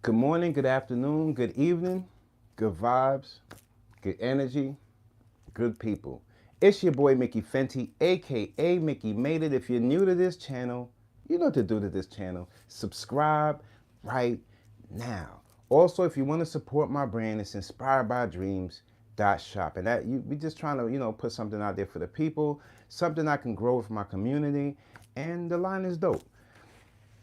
Good morning, good afternoon, good evening, good vibes, good energy, good people. It's your boy Mickey Fenty, aka Mickey Made It. If you're new to this channel, you know what to do to this channel. Subscribe right now. Also, if you want to support my brand, it's inspired by dreams. Shop, and that we just trying to put something out there for the people, something I can grow with my community, and the line is dope.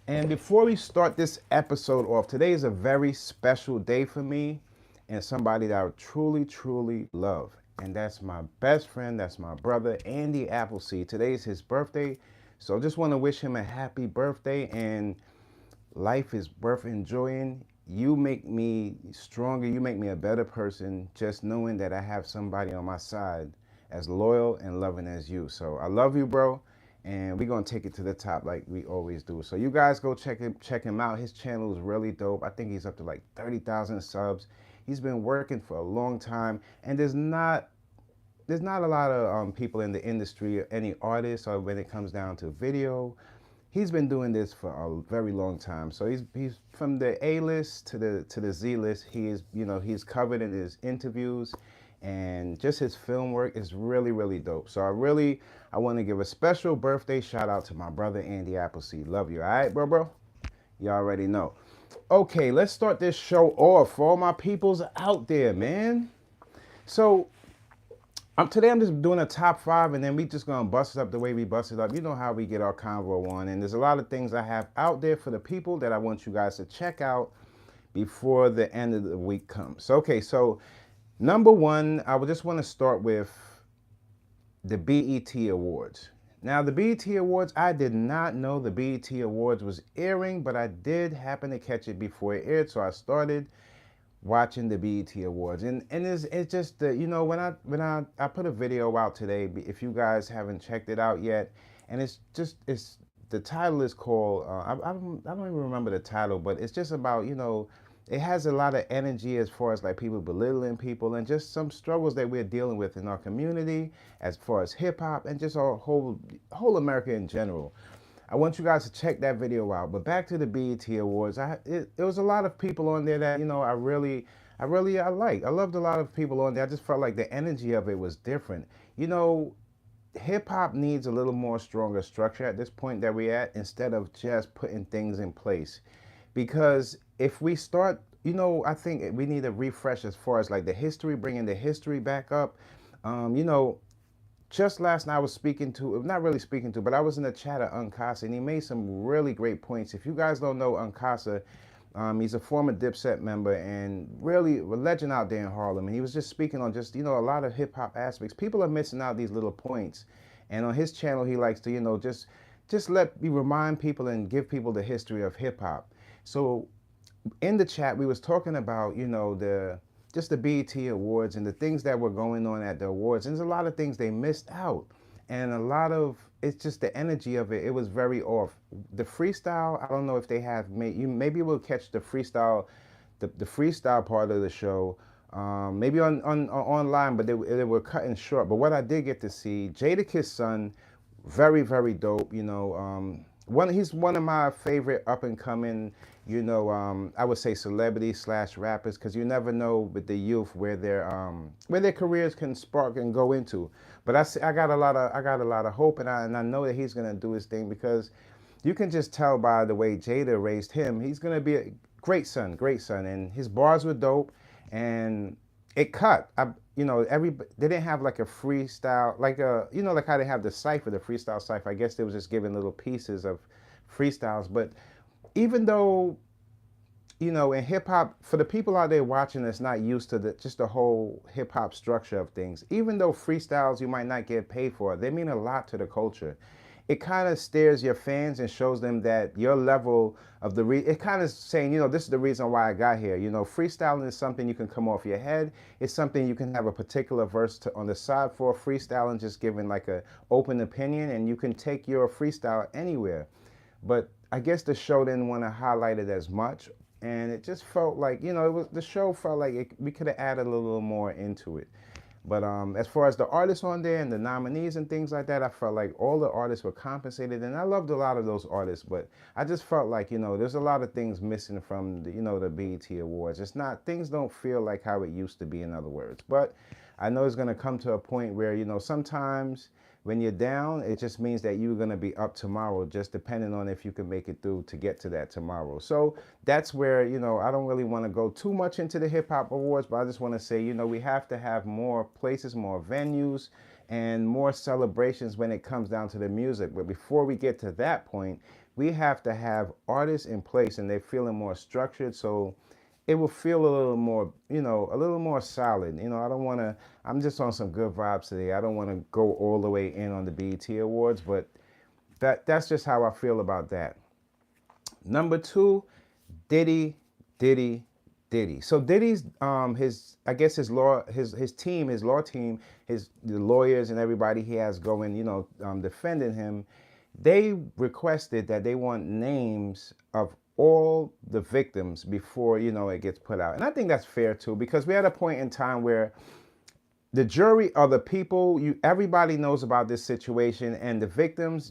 And before we start this episode off, today is a very special day for me and somebody that I truly, truly love. And that's my best friend, that's my brother, Andy Appleseed. Today is his birthday. So I just want to wish him a happy birthday, and life is worth enjoying. You make me stronger, you make me a better person just knowing that I have somebody on my side as loyal and loving as you. So I love you, bro, and we're gonna take it to the top like we always do. So you guys go check him out. His channel is really dope. I think he's up to like 30,000 subs. He's been working for a long time, and there's not a lot of people in the industry, any artists, or when it comes down to video. He's been doing this for a very long time. So he's from the A list to the Z list. He's covered in his interviews, and just his film work is really, really dope. So I want to give a special birthday shout out to my brother Andy Appleseed. Love you. All right, bro. You already know. Okay, let's start this show off for all my peoples out there, man. So today I'm just doing a top five, and then we just gonna bust it up the way we bust it up. You know how we get our convo on, and there's a lot of things I have out there for the people that I want you guys to check out before the end of the week comes. Okay, so number one, I would just want to start with the BET Awards. Now, the BET Awards, I did not know the BET Awards was airing, but I did happen to catch it before it aired, so I started watching the BET Awards, and it's just the, when I put a video out today, if you guys haven't checked it out yet, and it's the title is called I don't even remember the title, but it's just about, it has a lot of energy as far as like people belittling people and just some struggles that we're dealing with in our community as far as hip hop and just our whole America in general. I want you guys to check that video out. But back to the BET Awards, it was a lot of people on there that I like. I loved a lot of people on there. I just felt like the energy of it was different. Hip hop needs a little more stronger structure at this point that we're at, instead of just putting things in place. Because if we start, I think we need a refresh as far as like the history, bringing the history back up. Um, you know, just last night I was not really speaking to, but I was in the chat of Uncasa, and he made some really great points. If you guys don't know Uncasa, he's a former Dipset member and really a legend out there in Harlem. And he was just speaking on just, a lot of hip hop aspects. People are missing out these little points. And on his channel, he likes to, just let me remind people and give people the history of hip hop. So in the chat, we was talking about, just the BET Awards and the things that were going on at the awards. And there's a lot of things they missed out. And a lot of, it's just the energy of it. It was very off. The freestyle, I don't know if they have maybe we'll catch the freestyle, the freestyle part of the show, maybe on online, but they were cutting short. But what I did get to see, Jadakiss son, very, very dope. He's one of my favorite up and coming, I would say celebrities / rappers, because you never know with the youth where their careers can spark and go into. But I got a lot of hope, and I know that he's gonna do his thing, because you can just tell by the way Jada raised him. He's gonna be a great son, and his bars were dope, and it cut. They didn't have like a freestyle, like how they have the cipher, the freestyle cipher. I guess they was just giving little pieces of freestyles. But even though, in hip hop, for the people out there watching that's not used to just the whole hip hop structure of things, even though freestyles you might not get paid for, they mean a lot to the culture. It kind of stares your fans and shows them that your level of it kind of saying, this is the reason why I got here. Freestyling is something you can come off your head. It's something you can have a particular verse on the side for. Freestyling, just giving like a open opinion, and you can take your freestyle anywhere. But I guess the show didn't want to highlight it as much, and it just felt like, the show felt like we could have added a little more into it. But as far as the artists on there and the nominees and things like that, I felt like all the artists were compensated, and I loved a lot of those artists. But I just felt like, there's a lot of things missing from the BET Awards. It's not, things don't feel like how it used to be, in other words. But I know it's gonna come to a point where, sometimes when you're down, it just means that you're going to be up tomorrow, just depending on if you can make it through to get to that tomorrow. So that's where, I don't really want to go too much into the hip hop awards, but I just want to say, we have to have more places, more venues, and more celebrations when it comes down to the music. But before we get to that point, we have to have artists in place and they're feeling more structured. So it will feel a little more, a little more solid. I don't want to, I'm just on some good vibes today. I don't want to go all the way in on the BET Awards, but that's just how I feel about that. Number two, Diddy, Diddy, Diddy. So Diddy's his law team, the lawyers and everybody he has going, defending him, they requested that they want names of all the victims before it gets put out. And I think that's fair too, because we're at a point in time where the jury are the people, everybody knows about this situation, and the victims,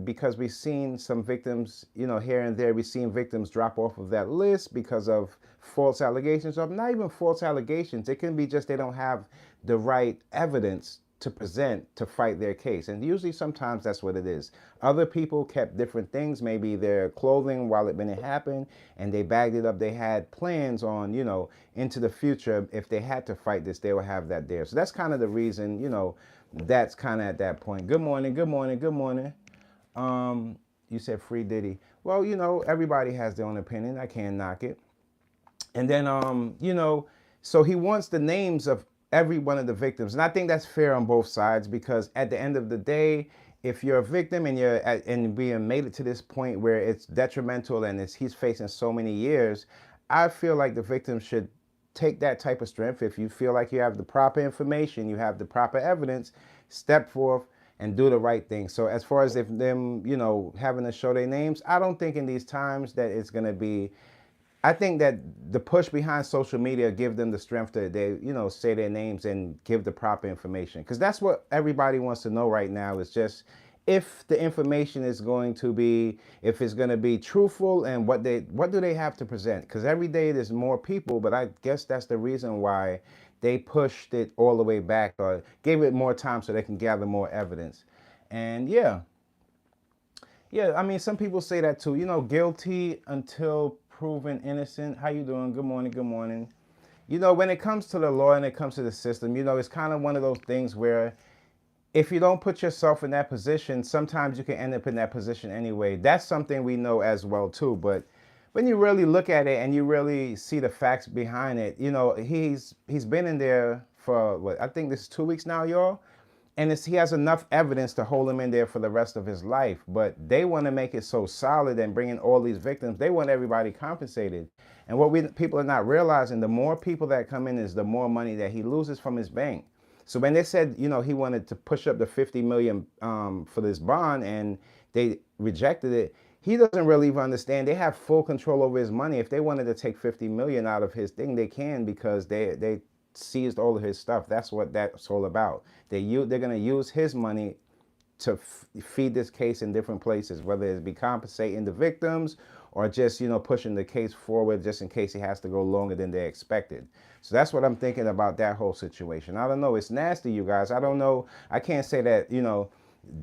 because we've seen some victims, here and there, we've seen victims drop off of that list because of false allegations, or not even false allegations. It can be just they don't have the right evidence to present to fight their case. And usually sometimes that's what it is. Other people kept different things, maybe their clothing when it happened, and they bagged it up. They had plans on, into the future, if they had to fight this, they would have that there. So that's kind of the reason, that's kind of at that point. Good morning, good morning, good morning. You said free Diddy. Well, everybody has their own opinion. I can't knock it. And then, so he wants the names of every one of the victims. And I think that's fair on both sides, because at the end of the day, if you're a victim and being made it to this point where it's detrimental and he's facing so many years, I feel like the victim should take that type of strength. If you feel like you have the proper information, you have the proper evidence, step forth and do the right thing. So as far as if them, having to show their names, I don't think in these times that it's going to be, I think that the push behind social media give them the strength to say their names and give the proper information, because that's what everybody wants to know right now, is just if the information is going to be, if it's going to be truthful, and what do they have to present, because every day there's more people. But I guess that's the reason why they pushed it all the way back, or gave it more time so they can gather more evidence. And yeah, I mean, some people say that too, guilty until proven innocent. How you doing? Good morning, good morning. When it comes to the law and it comes to the system, it's kind of one of those things where if you don't put yourself in that position, sometimes you can end up in that position anyway. That's something we know as well too. But when you really look at it and you really see the facts behind it, he's been in there for what, I think this is 2 weeks now, y'all. And he has enough evidence to hold him in there for the rest of his life. But they want to make it so solid and bring in all these victims. They want everybody compensated. And what people are not realizing, the more people that come in is the more money that he loses from his bank. So when they said, he wanted to push up the 50 million for this bond, and they rejected it, he doesn't really even understand. They have full control over his money. If they wanted to take 50 million out of his thing, they can, because they seized all of his stuff. That's what that's all about. They're going to use his money to feed this case in different places, whether it be compensating the victims or just, pushing the case forward just in case he has to go longer than they expected. So that's what I'm thinking about that whole situation. I don't know. It's nasty, you guys. I don't know. I can't say that,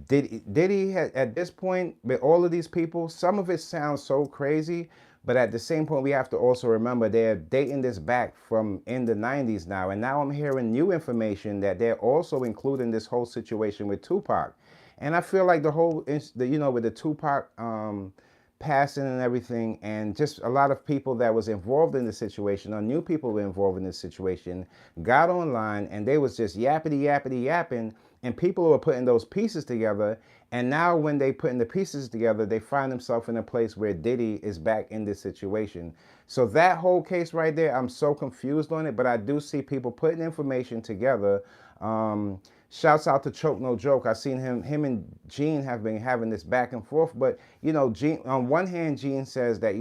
Diddy at this point, with all of these people, some of it sounds so crazy. But at the same point, we have to also remember they're dating this back from in the 90s now. And now I'm hearing new information that they're also including this whole situation with Tupac. And I feel like the whole, with the Tupac passing and everything, and just a lot of people that was involved in the situation, or new people were involved in this situation, got online and they was just yapping. And people were putting those pieces together. And now when they putting the pieces together, they find themselves in a place where Diddy is back in this situation. So that whole case right there, I'm so confused on it, but I do see people putting information together. Shouts out to Choke No Joke. I seen him and Gene have been having this back and forth. But, Gene, on one hand, Gene says that,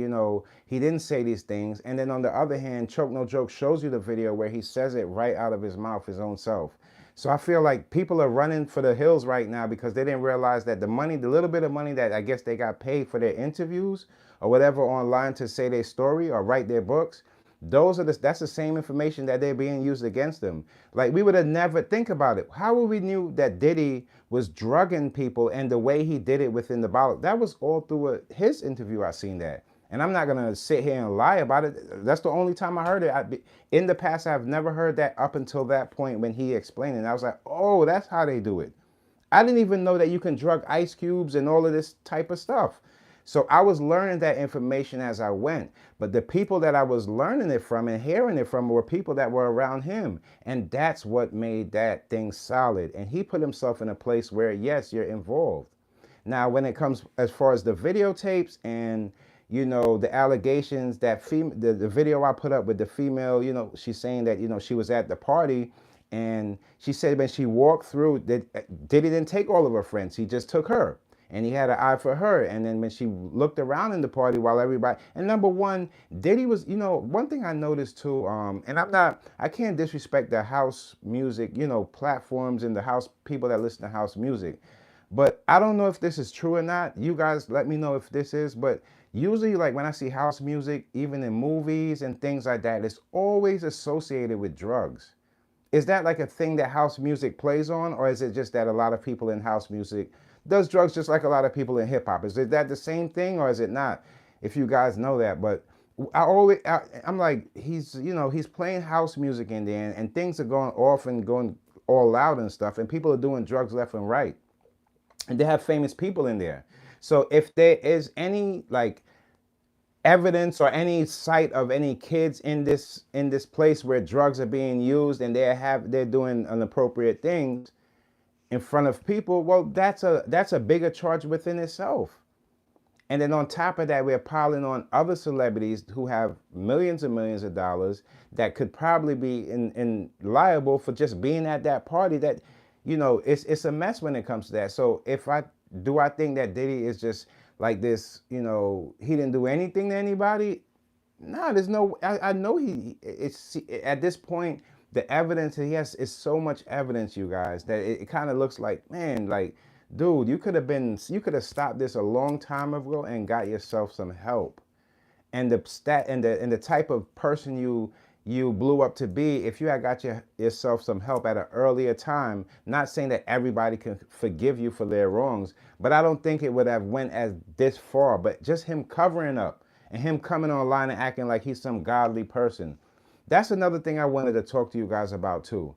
he didn't say these things. And then on the other hand, Choke No Joke shows you the video where he says it right out of his mouth, his own self. So I feel like people are running for the hills right now because they didn't realize that the money, the little bit of money that I guess they got paid for their interviews or whatever online to say their story or write their books, that's the same information that they're being used against them. Like we would have never think about it. How would we knew that Diddy was drugging people and the way he did it within the bottle? That was all through his interview. I seen that. And I'm not gonna sit here and lie about it. That's the only time I heard it. In the past, I've never heard that up until that point when he explained it. And I was like, oh, that's how they do it. I didn't even know that you can drug ice cubes and all of this type of stuff. So I was learning that information as I went. But the people that I was learning it from and hearing it from were people that were around him. And that's what made that thing solid. And he put himself in a place where, yes, you're involved. Now, when it comes as far as the videotapes and the allegations that the video I put up with the female, she's saying that, she was at the party and she said when she walked through that Diddy didn't take all of her friends. He just took her and he had an eye for her. And then when she looked around in the party while everybody, and number one, Diddy was, one thing I noticed too, and I can't disrespect the house music, platforms and the house people that listen to house music. But I don't know if this is true or not. You guys let me know if this is, but usually like when I see house music, even in movies and things like that, it's always associated with drugs. Is that like a thing that house music plays on, or is it just that a lot of people in house music does drugs just like a lot of people in hip hop? Is that the same thing or is it not? If you guys know that, but I'm like, he's playing house music in there and things are going off and going all out and stuff, and people are doing drugs left and right. And they have famous people in there. So if there is any like evidence or any sight of any kids in this place where drugs are being used and they're doing inappropriate things in front of people, well, that's a bigger charge within itself. And then on top of that, we're piling on other celebrities who have millions and millions of dollars that could probably be in liable for just being at that party. That it's a mess when it comes to that. So I think that Diddy is just like this, he didn't do anything to anybody? No, there's no, I know it's at this point, the evidence he has is so much evidence, you guys, that it kind of looks like, man, like, dude, you could have stopped this a long time ago and got yourself some help. And the type of person you blew up to be, if you had got yourself some help at an earlier time, not saying that everybody can forgive you for their wrongs, but I don't think it would have went as this far. But just him covering up and him coming online and acting like he's some godly person. That's another thing I wanted to talk to you guys about too.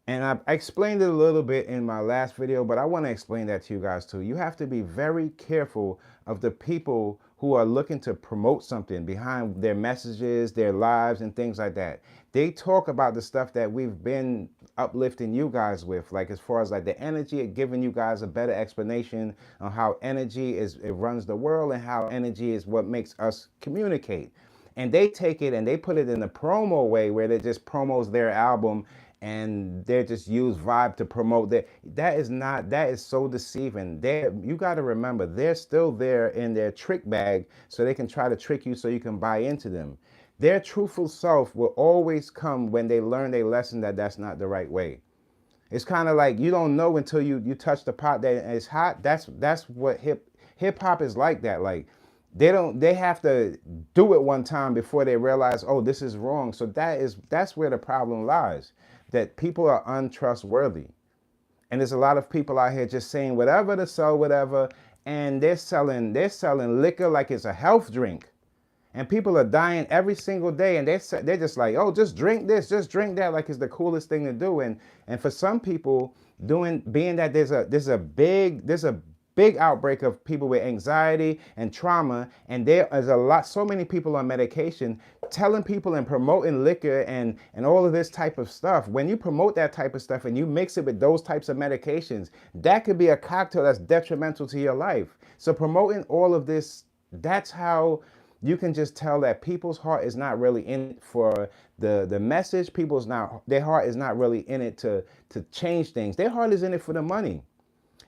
And I explained it a little bit in my last video, but I want to explain that to you guys too. You have to be very careful of the people who are looking to promote something behind their messages, their lives, and things like that. They talk about the stuff that we've been uplifting you guys with, like as far as like the energy, giving you guys a better explanation on how energy it runs the world and how energy is what makes us communicate. And they take it and they put it in a promo way where they just promos their album and they just use vibe to promote that is so deceiving. You got to remember, they're still there in their trick bag so they can try to trick you so you can buy into them. Their truthful self will always come when they learn their lesson that that's not the right way. It's kind of like you don't know until you touch the pot that it's hot. That's what hip hop is like that. Like they have to do it one time before they realize, oh, this is wrong. So that's where the problem lies. That people are untrustworthy. And there's a lot of people out here just saying whatever to sell whatever, and they're selling liquor like it's a health drink. And people are dying every single day, and they're just like, oh, just drink this, just drink that, like it's the coolest thing to do. And for some people, being that there's a big outbreak of people with anxiety and trauma, and there is so many people on medication, telling people and promoting liquor and all of this type of stuff. When you promote that type of stuff and you mix it with those types of medications, that could be a cocktail that's detrimental to your life. So promoting all of this, that's how you can just tell that people's heart is not really in it for the message. Their heart is not really in it to change things. Their heart is in it for the money.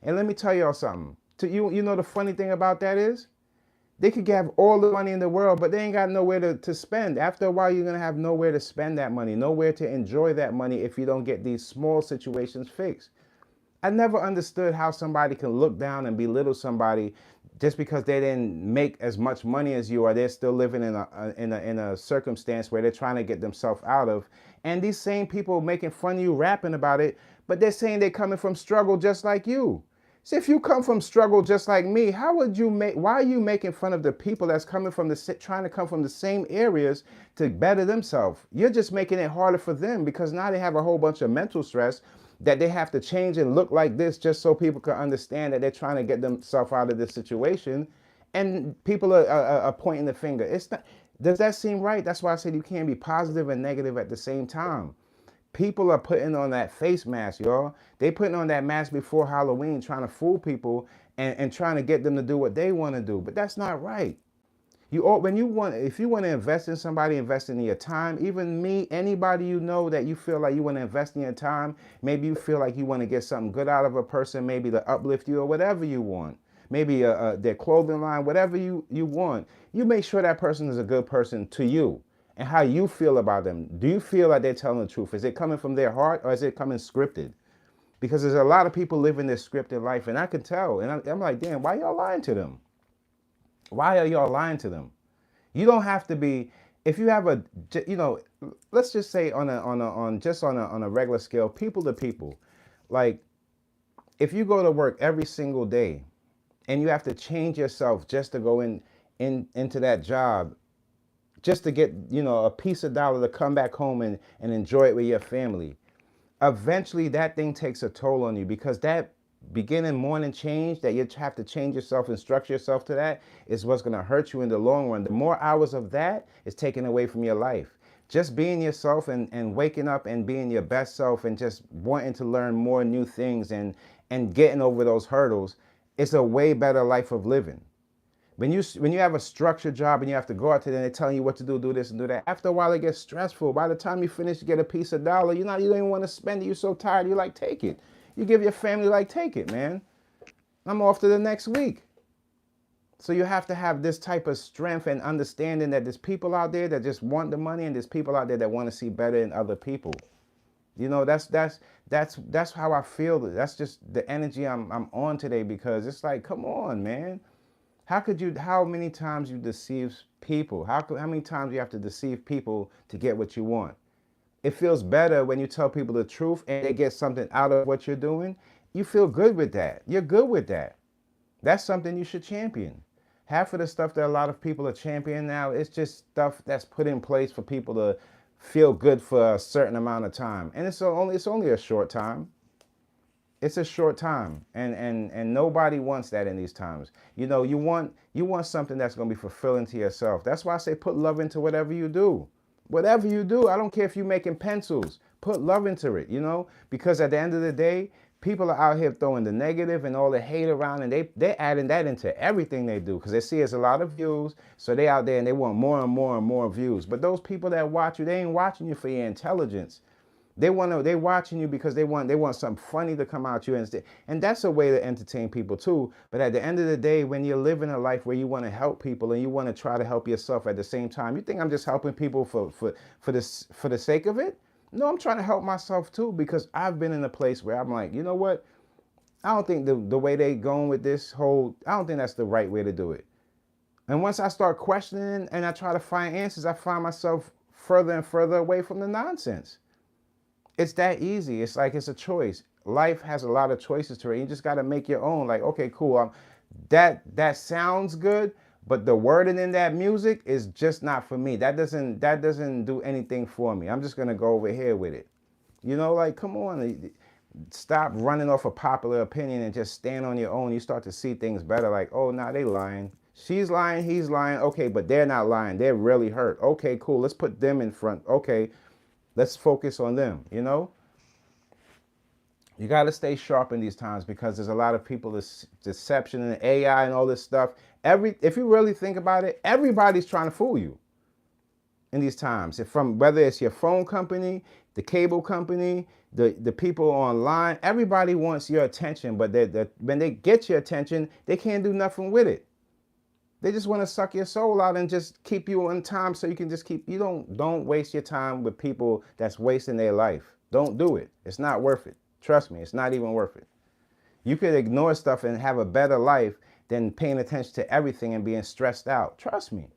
And let me tell y'all something. You know the funny thing about that is, They could have all the money in the world, but they ain't got nowhere to spend. After a while, you're going to have nowhere to spend that money, nowhere to enjoy that money if you don't get these small situations fixed. I never understood how somebody can look down and belittle somebody just because they didn't make as much money as you, or they're still living in a circumstance where they're trying to get themselves out of. And these same people making fun of you, rapping about it, but they're saying they're coming from struggle just like you. See, if you come from struggle just like me, how would you make? Why are you making fun of the people that's coming from trying to come from the same areas to better themselves? You're just making it harder for them because now they have a whole bunch of mental stress that they have to change and look like this just so people can understand that they're trying to get themselves out of this situation. And people are pointing the finger. It's not. Does that seem right? That's why I said you can't be positive and negative at the same time. People are putting on that face mask, y'all. They putting on that mask before Halloween, trying to fool people and trying to get them to do what they want to do. But that's not right. If you want to invest in somebody, invest in your time. Even me, anybody you know that you feel like you want to invest in your time. Maybe you feel like you want to get something good out of a person, maybe to uplift you or whatever you want. Maybe their clothing line, whatever you want. You make sure that person is a good person to you and how you feel about them. Do you feel like they're telling the truth? Is it coming from their heart or is it coming scripted? Because there's a lot of people living this scripted life, and I can tell. And I'm like, damn, why y'all lying to them? Why are y'all lying to them? You don't have to be. If you have let's just say on a regular scale, people to people, like if you go to work every single day, and you have to change yourself just to go into that job, just to get a piece of dollar to come back home and enjoy it with your family. Eventually, that thing takes a toll on you because that beginning morning change that you have to change yourself and structure yourself to that is what's going to hurt you in the long run. The more hours of that is taken away from your life. Just being yourself and waking up and being your best self and just wanting to learn more new things and getting over those hurdles, it's a way better life of living. When you have a structured job and you have to go out there and they're telling you what to do this and do that, after a while it gets stressful. By the time you finish, you get a piece of dollar, you don't even want to spend it. You're so tired, you like, take it. You give your family, like, take it, man. I'm off to the next week. So you have to have this type of strength and understanding that there's people out there that just want the money and there's people out there that want to see better in other people. That's how I feel. That's just the energy I'm on today, because it's like, come on, man. How many times you deceive people? How many times you have to deceive people to get what you want? It feels better when you tell people the truth and they get something out of what you're doing. You feel good with that. You're good with that. That's something you should champion. Half of the stuff that a lot of people are championing now, it's just stuff that's put in place for people to feel good for a certain amount of time. And it's only a short time. It's a short time, and nobody wants that in these times. You want something that's going to be fulfilling to yourself. That's why I say put love into whatever you do. Whatever you do, I don't care if you're making pencils. Put love into it, because at the end of the day, people are out here throwing the negative and all the hate around, and they're adding that into everything they do because they see it's a lot of views, so they out there and they want more and more and more views. But those people that watch you, they ain't watching you for your intelligence. They watching you because they want something funny to come out you, and that's a way to entertain people too. But at the end of the day, when you're living a life where you want to help people and you want to try to help yourself at the same time, you think I'm just helping people for the sake of it? No, I'm trying to help myself too, because I've been in a place where I'm like, you know what? I don't think the way they going with I don't think that's the right way to do it. And once I start questioning and I try to find answers, I find myself further and further away from the nonsense. It's that easy. It's like it's a choice. Life has a lot of choices to it. You just got to make your own. Like, okay, cool. That sounds good, but the wording in that music is just not for me. That doesn't do anything for me. I'm just gonna go over here with it. Like, come on. Stop running off a popular opinion and just stand on your own. You start to see things better. Like, oh, nah, they lying. She's lying. He's lying. Okay, but they're not lying. They're really hurt. Okay, cool. Let's put them in front. Okay. Let's focus on them, You got to stay sharp in these times because there's a lot of people, this deception and AI and all this stuff. If you really think about it, everybody's trying to fool you in these times. Whether it's your phone company, the cable company, the people online, everybody wants your attention, but when they get your attention, they can't do nothing with it. They just want to suck your soul out and just keep you on time so you can just keep, you don't waste your time with people that's wasting their life. Don't do it. It's not worth it. Trust me, it's not even worth it. You could ignore stuff and have a better life than paying attention to everything and being stressed out. Trust me.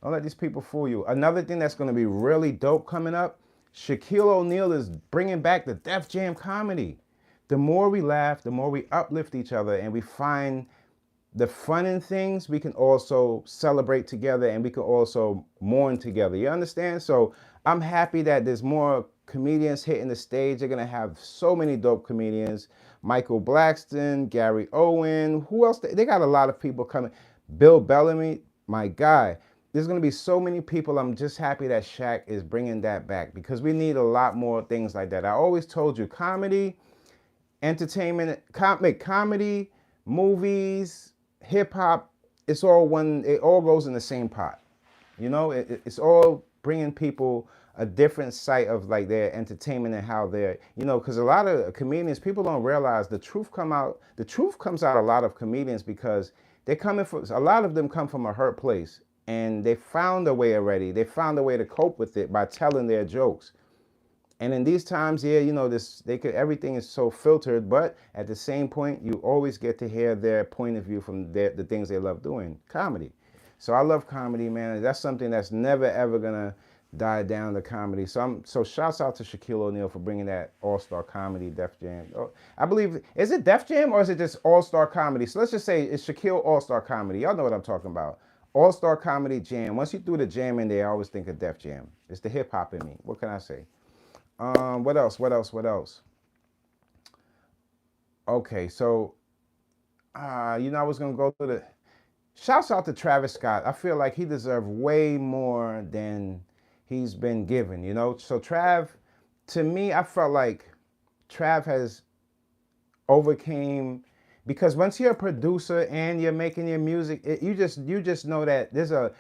Don't let these people fool you. Another thing that's going to be really dope coming up, Shaquille O'Neal is bringing back the Def Jam comedy. The more we laugh, the more we uplift each other and we find the fun in things, we can also celebrate together and we can also mourn together. You understand? So I'm happy that there's more comedians hitting the stage. They're going to have so many dope comedians. Michael Blackston, Gary Owen, who else? They got a lot of people coming. Bill Bellamy, my guy. There's going to be so many people. I'm just happy that Shaq is bringing that back because we need a lot more things like that. I always told you, comedy, entertainment, comedy, movies, hip hop, it's all one, it all goes in the same pot. You know, it's all bringing people a different sight of like their entertainment and how they're, you know, because a lot of comedians, people don't realize the truth comes out a lot of comedians because they're coming from, a lot of them come from a hurt place and they found a way already. They found a way to cope with it by telling their jokes. And in these times, yeah, you know, everything is so filtered, but at the same point, you always get to hear their point of view from the things they love doing, comedy. So I love comedy, man. That's something that's never, ever gonna die down, the comedy. So shouts out to Shaquille O'Neal for bringing that all-star comedy, Def Jam. Oh, I believe, is it Def Jam or is it just all-star comedy? So let's just say it's Shaquille all-star comedy. Y'all know what I'm talking about. All-star comedy jam. Once you threw the jam in there, I always think of Def Jam. It's the hip-hop in me. What can I say? What else? Okay, so you know, I was gonna go through the shouts out to Travis Scott. I feel like he deserved way more than he's been given, you know. So Trav, to me, I felt like Trav has overcame, because once you're a producer and you're making your music, you just know that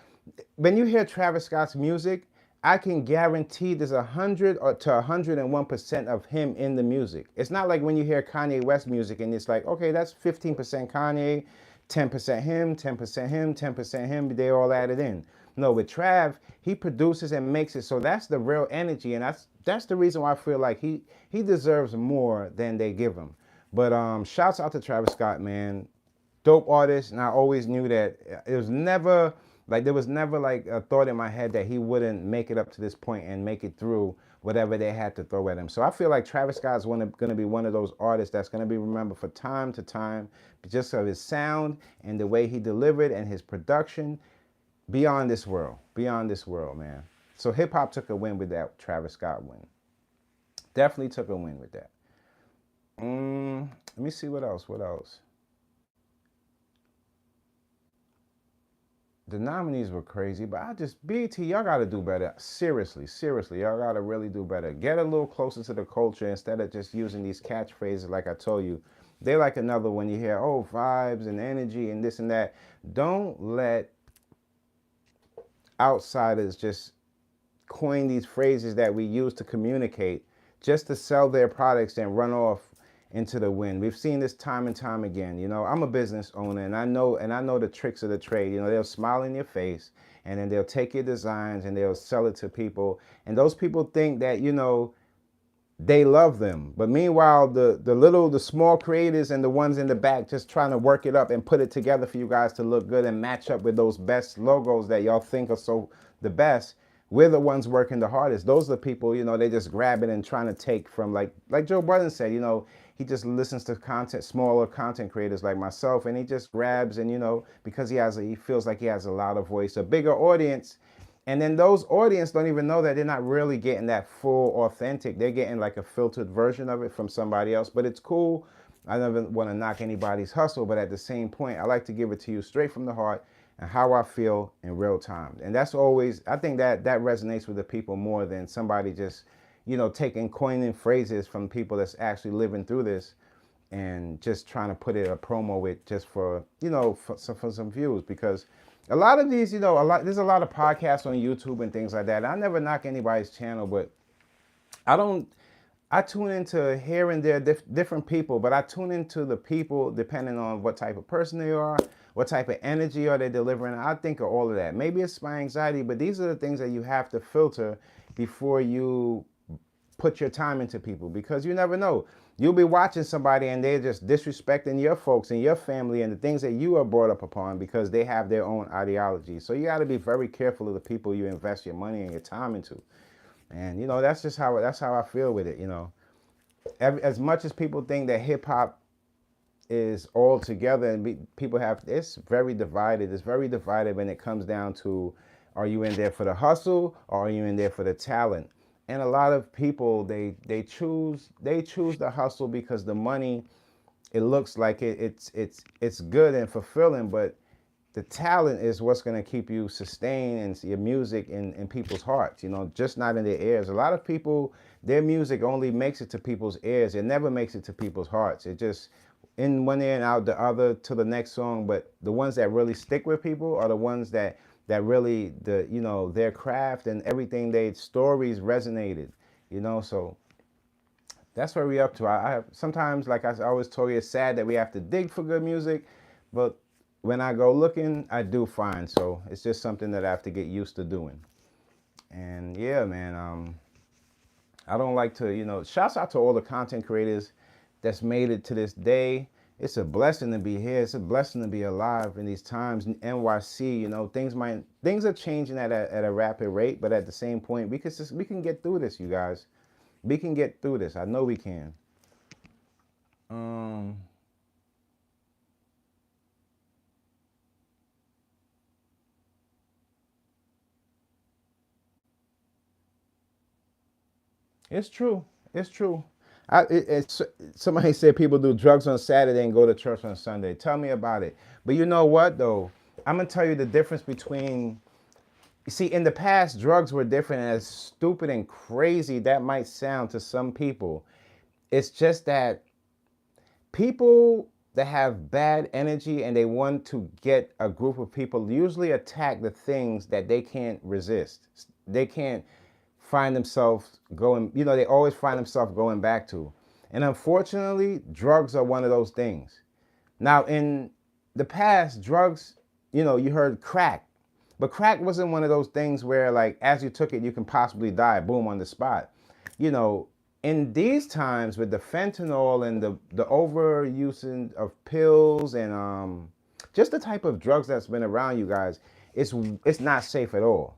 when you hear Travis Scott's music, I can guarantee there's 100 or to 101% of him in the music. It's not like when you hear Kanye West music and it's like, okay, that's 15% Kanye, 10% him, 10% him, 10% him, they all added in. No, with Trav, he produces and makes it, so that's the real energy, and that's the reason why I feel like he deserves more than they give him. But shouts out to Travis Scott, man. Dope artist, and I always knew that there was never like a thought in my head that he wouldn't make it up to this point and make it through whatever they had to throw at him. So I feel like Travis Scott is going to be one of those artists that's going to be remembered for time to time, just of his sound and the way he delivered and his production. Beyond this world, man. So hip hop took a win with that Travis Scott win. Definitely took a win with that. Let me see what else. The nominees were crazy, but BET, y'all gotta do better. Seriously, y'all gotta really do better. Get a little closer to the culture instead of just using these catchphrases like I told you. They like another one you hear, oh, vibes and energy and this and that. Don't let outsiders just coin these phrases that we use to communicate just to sell their products and run off into the wind. We've seen this time and time again. You know, I'm a business owner and I know the tricks of the trade. You know, they'll smile in your face and then they'll take your designs and they'll sell it to people. And those people think that, you know, they love them. But meanwhile, the small creators and the ones in the back just trying to work it up and put it together for you guys to look good and match up with those best logos that y'all think are so the best. We're the ones working the hardest. Those are the people, you know, they just grab it and trying to take from, like Joe Budden said, you know, he just listens to smaller content creators like myself, and he just grabs and, you know, because he feels like he has a louder voice, a bigger audience. And then those audience don't even know that they're not really getting that full authentic. They're getting like a filtered version of it from somebody else, but it's cool. I never want to knock anybody's hustle, but at the same point, I like to give it to you straight from the heart and how I feel in real time. And that's always, I think that resonates with the people more than somebody just, you know, coining phrases from people that's actually living through this and just trying to put it a promo with just for, you know, for some views. Because a lot of these, you know, there's a lot of podcasts on YouTube and things like that. I never knock anybody's channel, but I tune into here and there different people, but I tune into the people depending on what type of person they are, what type of energy are they delivering. I think of all of that. Maybe it's my anxiety, but these are the things that you have to filter before you put your time into people, because you never know. You'll be watching somebody and they're just disrespecting your folks and your family and the things that you are brought up upon because they have their own ideology. So you got to be very careful of the people you invest your money and your time into. And that's just how I feel with it. As much as people think that hip hop is all together and people have, it's very divided. It's very divided when it comes down to, are you in there for the hustle or are you in there for the talent? And a lot of people, they choose the hustle because the money, it looks like it's good and fulfilling, but the talent is what's going to keep you sustained and your music in people's hearts, just not in their ears. A lot of people, their music only makes it to people's ears. It never makes it to people's hearts. It just in one ear and out the other to the next song. But the ones that really stick with people are the ones that really, their craft and everything, their stories resonated, so that's where we up to. I have sometimes, like I always told you, it's sad that we have to dig for good music, but when I go looking, I do find. So it's just something that I have to get used to doing. And yeah, man, I don't like to, shouts out to all the content creators that's made it to this day. It's a blessing to be here. It's a blessing to be alive in these times. NYC, things are changing at a rapid rate, but at the same point, we can get through this, you guys. We can get through this. I know we can. It's true. It's true. It's somebody said people do drugs on Saturday and go to church on Sunday. Tell me about it. But you know what though? I'm gonna tell you the difference between. See, in the past, drugs were different, and as stupid and crazy that might sound to some people, it's just that people that have bad energy and they want to get a group of people usually attack the things that they can't resist. They can't find themselves going, they always find themselves going back to. And unfortunately, drugs are one of those things. Now, in the past, drugs, you heard crack, but crack wasn't one of those things where, like, as you took it, you can possibly die, boom, on the spot. In these times with the fentanyl and the overusing of pills and just the type of drugs that's been around, you guys, it's not safe at all.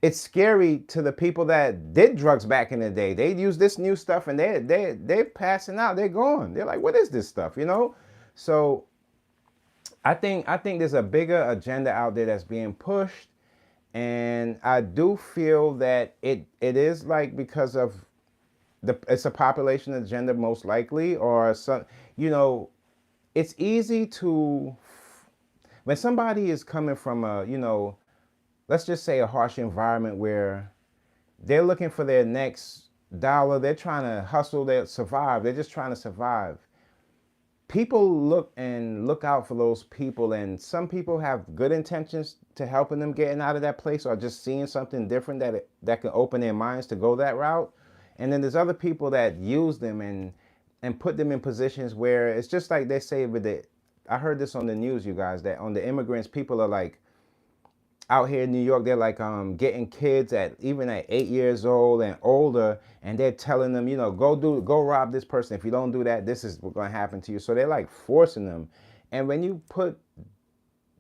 It's scary to the people that did drugs back in the day. They use this new stuff and they're passing out. They're gone. They're like, what is this stuff? So I think there's a bigger agenda out there that's being pushed, and I do feel that it is like because of it's a population agenda most likely, or some, it's easy to, when somebody is coming from a, let's just say a harsh environment where they're looking for their next dollar, they're trying to hustle, they survive, they're just trying to survive. People look out for those people, and some people have good intentions to helping them getting out of that place, or just seeing something different that can open their minds to go that route. And then there's other people that use them and put them in positions where it's just like they say with it. I heard this on the news, you guys, that on the immigrants, people are like, out here in New York, they're like getting kids even at 8 years old and older, and they're telling them, go rob this person. If you don't do that, this is what's gonna happen to you. So they're like forcing them. And when you put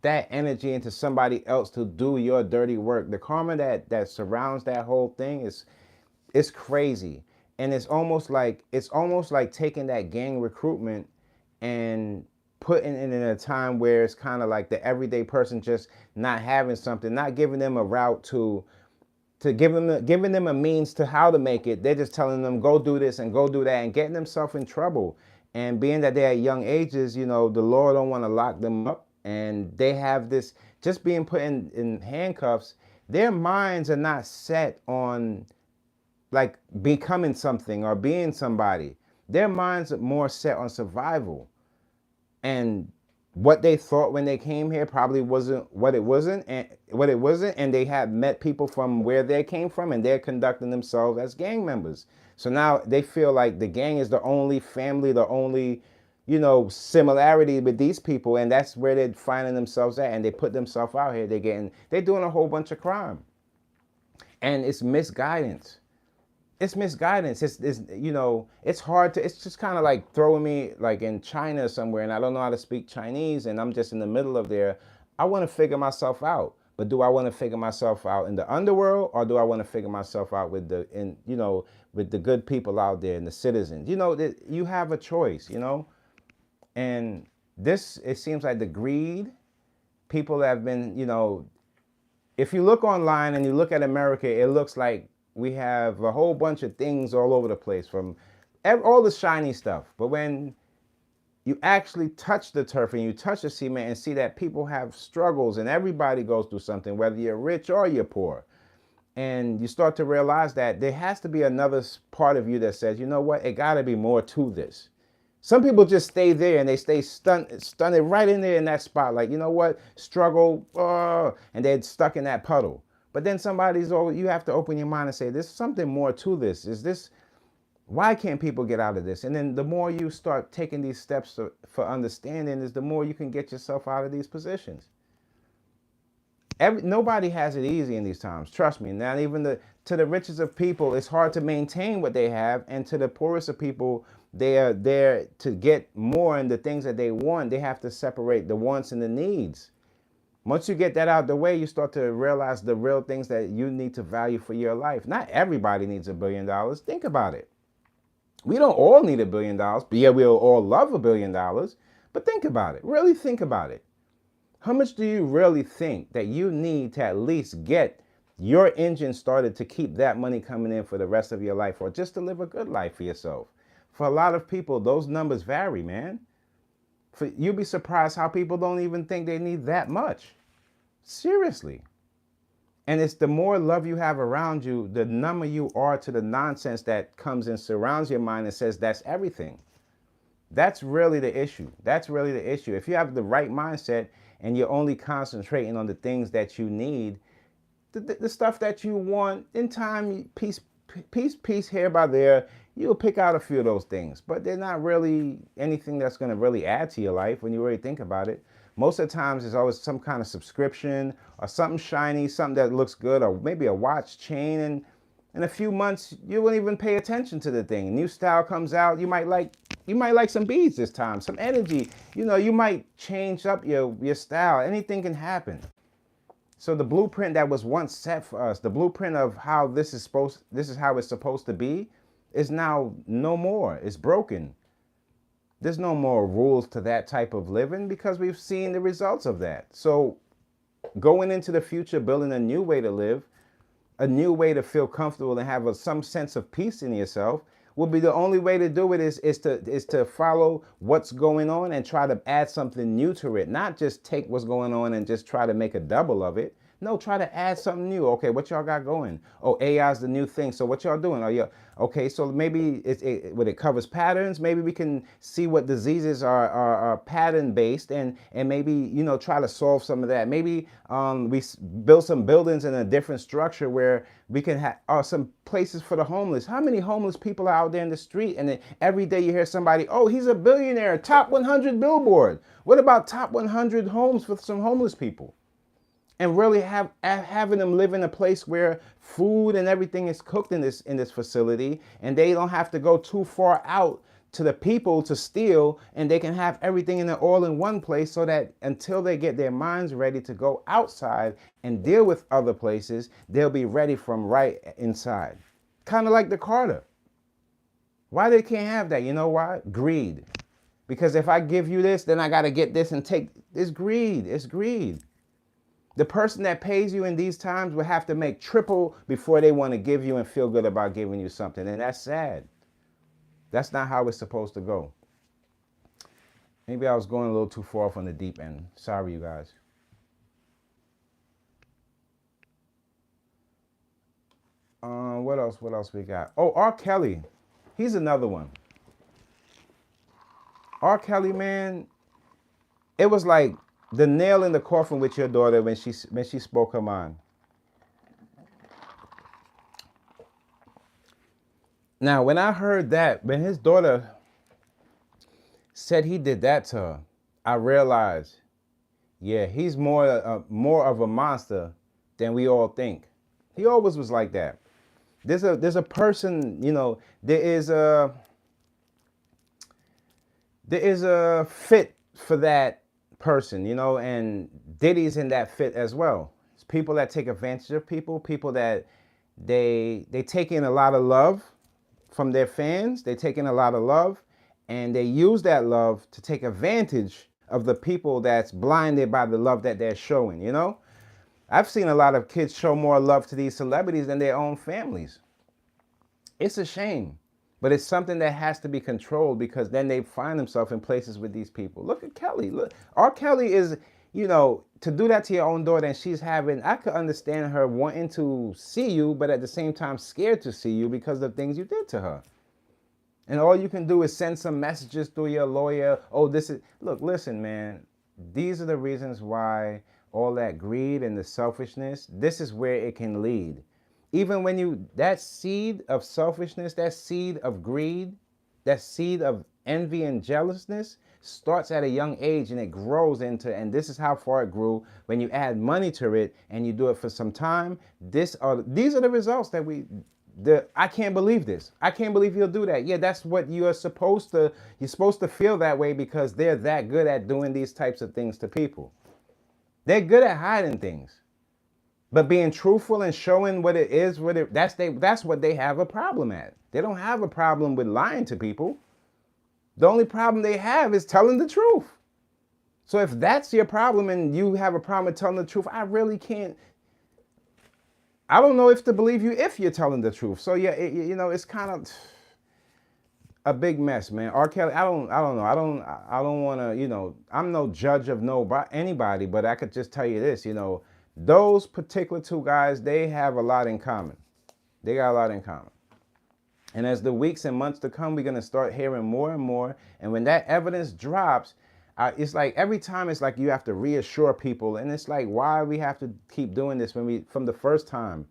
that energy into somebody else to do your dirty work, the karma that surrounds that whole thing it's crazy. And it's almost like taking that gang recruitment and putting it in a time where it's kind of like the everyday person just not having something, not giving them a route to giving them a means to how to make it. They're just telling them, go do this and go do that, and getting themselves in trouble. And being that they're at young ages, the law don't want to lock them up, and they have this, just being put in handcuffs, their minds are not set on like becoming something or being somebody. Their minds are more set on survival. And what they thought when they came here probably wasn't what it wasn't, and they had met people from where they came from, and they're conducting themselves as gang members. So now they feel like the gang is the only family, the only, similarity with these people, and that's where they're finding themselves at, and they put themselves out here. They're doing a whole bunch of crime, and it's misguidance. It's misguidance. It's hard to. It's just kind of like throwing me like in China somewhere, and I don't know how to speak Chinese, and I'm just in the middle of there. I want to figure myself out, but do I want to figure myself out in the underworld, or do I want to figure myself out with with the good people out there and the citizens? You have a choice. And this, it seems like the greed, people have been, if you look online and you look at America, it looks like we have a whole bunch of things all over the place, from all the shiny stuff. But when you actually touch the turf and you touch the cement and see that people have struggles, and everybody goes through something, whether you're rich or you're poor, and you start to realize that there has to be another part of you that says, you know what, it got to be more to this. Some people just stay there and they stay stunted right in there in that spot. Like, you know what, struggle, and they're stuck in that puddle. But then you have to open your mind and say, there's something more to this. Why can't people get out of this? And then the more you start taking these steps for understanding, is the more you can get yourself out of these positions. Nobody has it easy in these times. Trust me. Not even to the richest of people, it's hard to maintain what they have. And to the poorest of people, they are there to get more, and the things that they want, they have to separate the wants and the needs. Once you get that out of the way, you start to realize the real things that you need to value for your life. Not everybody needs $1 billion. Think about it. We don't all need $1 billion, but yeah, we'll all love $1 billion. But think about it. Really think about it. How much do you really think that you need to at least get your engine started to keep that money coming in for the rest of your life, or just to live a good life for yourself? For a lot of people, those numbers vary, man. You'd be surprised how people don't even think they need that much. Seriously. And it's the more love you have around you, the number you are to the nonsense that comes and surrounds your mind and says that's everything. That's really the issue. That's really the issue. If you have the right mindset and you're only concentrating on the things that you need, the stuff that you want, in time, piece here by there, you'll pick out a few of those things. But they're not really anything that's going to really add to your life when you really think about it. Most of the times, there's always some kind of subscription or something shiny, something that looks good, or maybe a watch, chain, and in a few months, you won't even pay attention to the thing. A new style comes out, you might like some beads this time, some energy. You might change up your style. Anything can happen. So the blueprint that was once set for us, the blueprint of how this is how it's supposed to be, is now no more. It's broken. There's no more rules to that type of living, because we've seen the results of that. So going into the future, building a new way to live, a new way to feel comfortable and have some sense of peace in yourself, will be the only way to do it is to follow what's going on and try to add something new to it. Not just take what's going on and just try to make a double of it. No, try to add something new. Okay, what y'all got going? Oh, AI is the new thing. So what y'all doing? Okay, so maybe when it covers patterns, maybe we can see what diseases are pattern based, and maybe try to solve some of that. Maybe we build some buildings in a different structure where we can have some places for the homeless. How many homeless people are out there in the street? And then every day you hear somebody, oh, he's a billionaire, top 100 billboard. What about top 100 homes for some homeless people? And really having them live in a place where food and everything is cooked in this facility, and they don't have to go too far out to the people to steal, and they can have everything all in one place, so that until they get their minds ready to go outside and deal with other places, they'll be ready from right inside. Kind of like the Carter. Why they can't have that? You know why? Greed. Because if I give you this, then I got to get this and take. It's greed. It's greed. The person that pays you in these times will have to make triple before they want to give you and feel good about giving you something. And that's sad. That's not how it's supposed to go. Maybe I was going a little too far off on the deep end. Sorry, you guys. What else we got? Oh, R. Kelly. He's another one. R. Kelly, man, it was like the nail in the coffin with your daughter when she spoke her mind. Now, when I heard that, when his daughter said he did that to her, I realized, yeah, he's more of a monster than we all think. He always was like that. There's a person, you know, there is a fit for that person, you know, and Diddy's in that fit as well. It's people that take advantage of people, people that they take in a lot of love from their fans. They take in a lot of love, and they use that love to take advantage of the people that's blinded by the love that they're showing, you know? I've seen a lot of kids show more love to these celebrities than their own families. It's a shame, but it's something that has to be controlled, because then they find themselves in places with these people. Look at Kelly. Look, R. Kelly is, you know, to do that to your own daughter, and she's having, I could understand her wanting to see you, but at the same time scared to see you because of things you did to her. And all you can do is send some messages through your lawyer. Oh, this is, look, listen, man, these are the reasons why all that greed and the selfishness, this is where it can lead. Even when you, that seed of selfishness, that seed of greed, that seed of envy and jealousness starts at a young age, and it grows into, and this is how far it grew. When you add money to it and you do it for some time, these are the results that I can't believe this. I can't believe you'll do that. Yeah, that's what you're supposed to feel that way, because they're that good at doing these types of things to people. They're good at hiding things. But being truthful and showing what it is, that's what they have a problem at. They don't have a problem with lying to people. The only problem they have is telling the truth. So if that's your problem and you have a problem with telling the truth, I really can't. I don't know if to believe you if you're telling the truth. So yeah, you know, it's kind of a big mess, man. R. Kelly, I don't know. I don't want to, you know, I'm no judge of anybody, but I could just tell you this, you know, those particular two guys, they have a lot in common. They got a lot in common. And as the weeks and months to come, we're going to start hearing more and more. And when that evidence drops, it's like every time it's like you have to reassure people. And it's like, why we have to keep doing this when from the first time,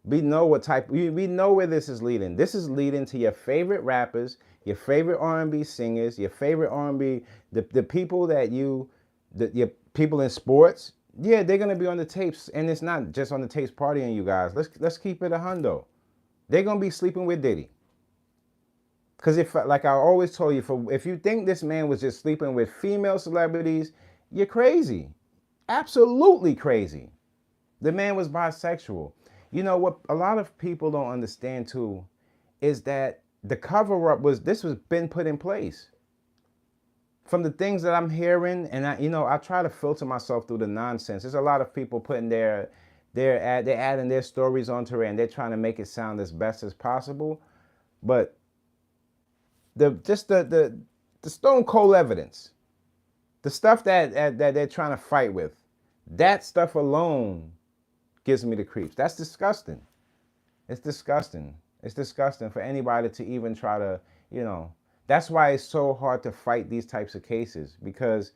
we know we know where this is leading. This is leading to your favorite rappers, your favorite R&B singers, your favorite R&B, the people that your people in sports. Yeah, they're going to be on the tapes, and it's not just on the tapes partying, you guys. Let's keep it a hundo. They're going to be sleeping with Diddy. Because if, like I always told you, if you think this man was just sleeping with female celebrities, you're crazy. Absolutely crazy. The man was bisexual. You know what a lot of people don't understand too is that the cover-up was been put in place. From the things that I'm hearing, and I try to filter myself through the nonsense. There's a lot of people putting they're adding their stories onto it, and they're trying to make it sound as best as possible. But the stone cold evidence, the stuff that they're trying to fight with, that stuff alone gives me the creeps. That's disgusting. It's disgusting. It's disgusting for anybody to even try to, you know. That's why it's so hard to fight these types of cases, because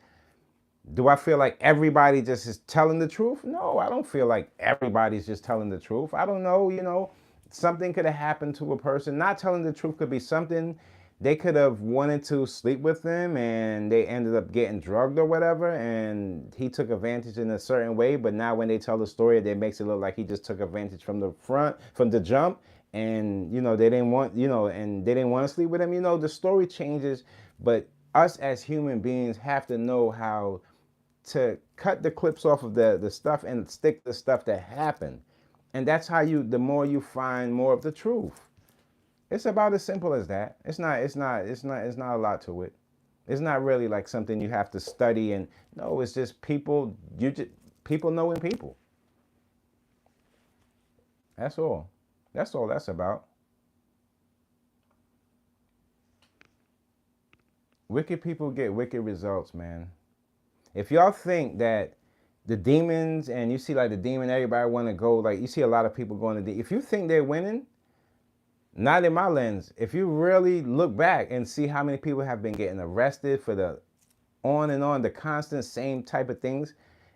do I feel like everybody just is telling the truth? No, I don't feel like everybody's just telling the truth. I don't know, you know, something could have happened to a person. Not telling the truth could be something they could have wanted to sleep with them and they ended up getting drugged or whatever, and he took advantage in a certain way, but now when they tell the story, it makes it look like he just took advantage from the jump. And, you know, they didn't want to sleep with him. You know, the story changes, but us as human beings have to know how to cut the clips off of the stuff and stick the stuff that happened. And that's how the more you find more of the truth. It's about as simple as that. It's not a lot to it. It's not really like something you have to study, and no, it's just people knowing people. That's all. That's all that's about. Wicked people get wicked results, man. If y'all think that the demons, and you see like the demon, everybody want to go, like you see a lot of people going to if you think they're winning, not in my lens. If you really look back and see how many people have been getting arrested for the on and on, the constant same type of things,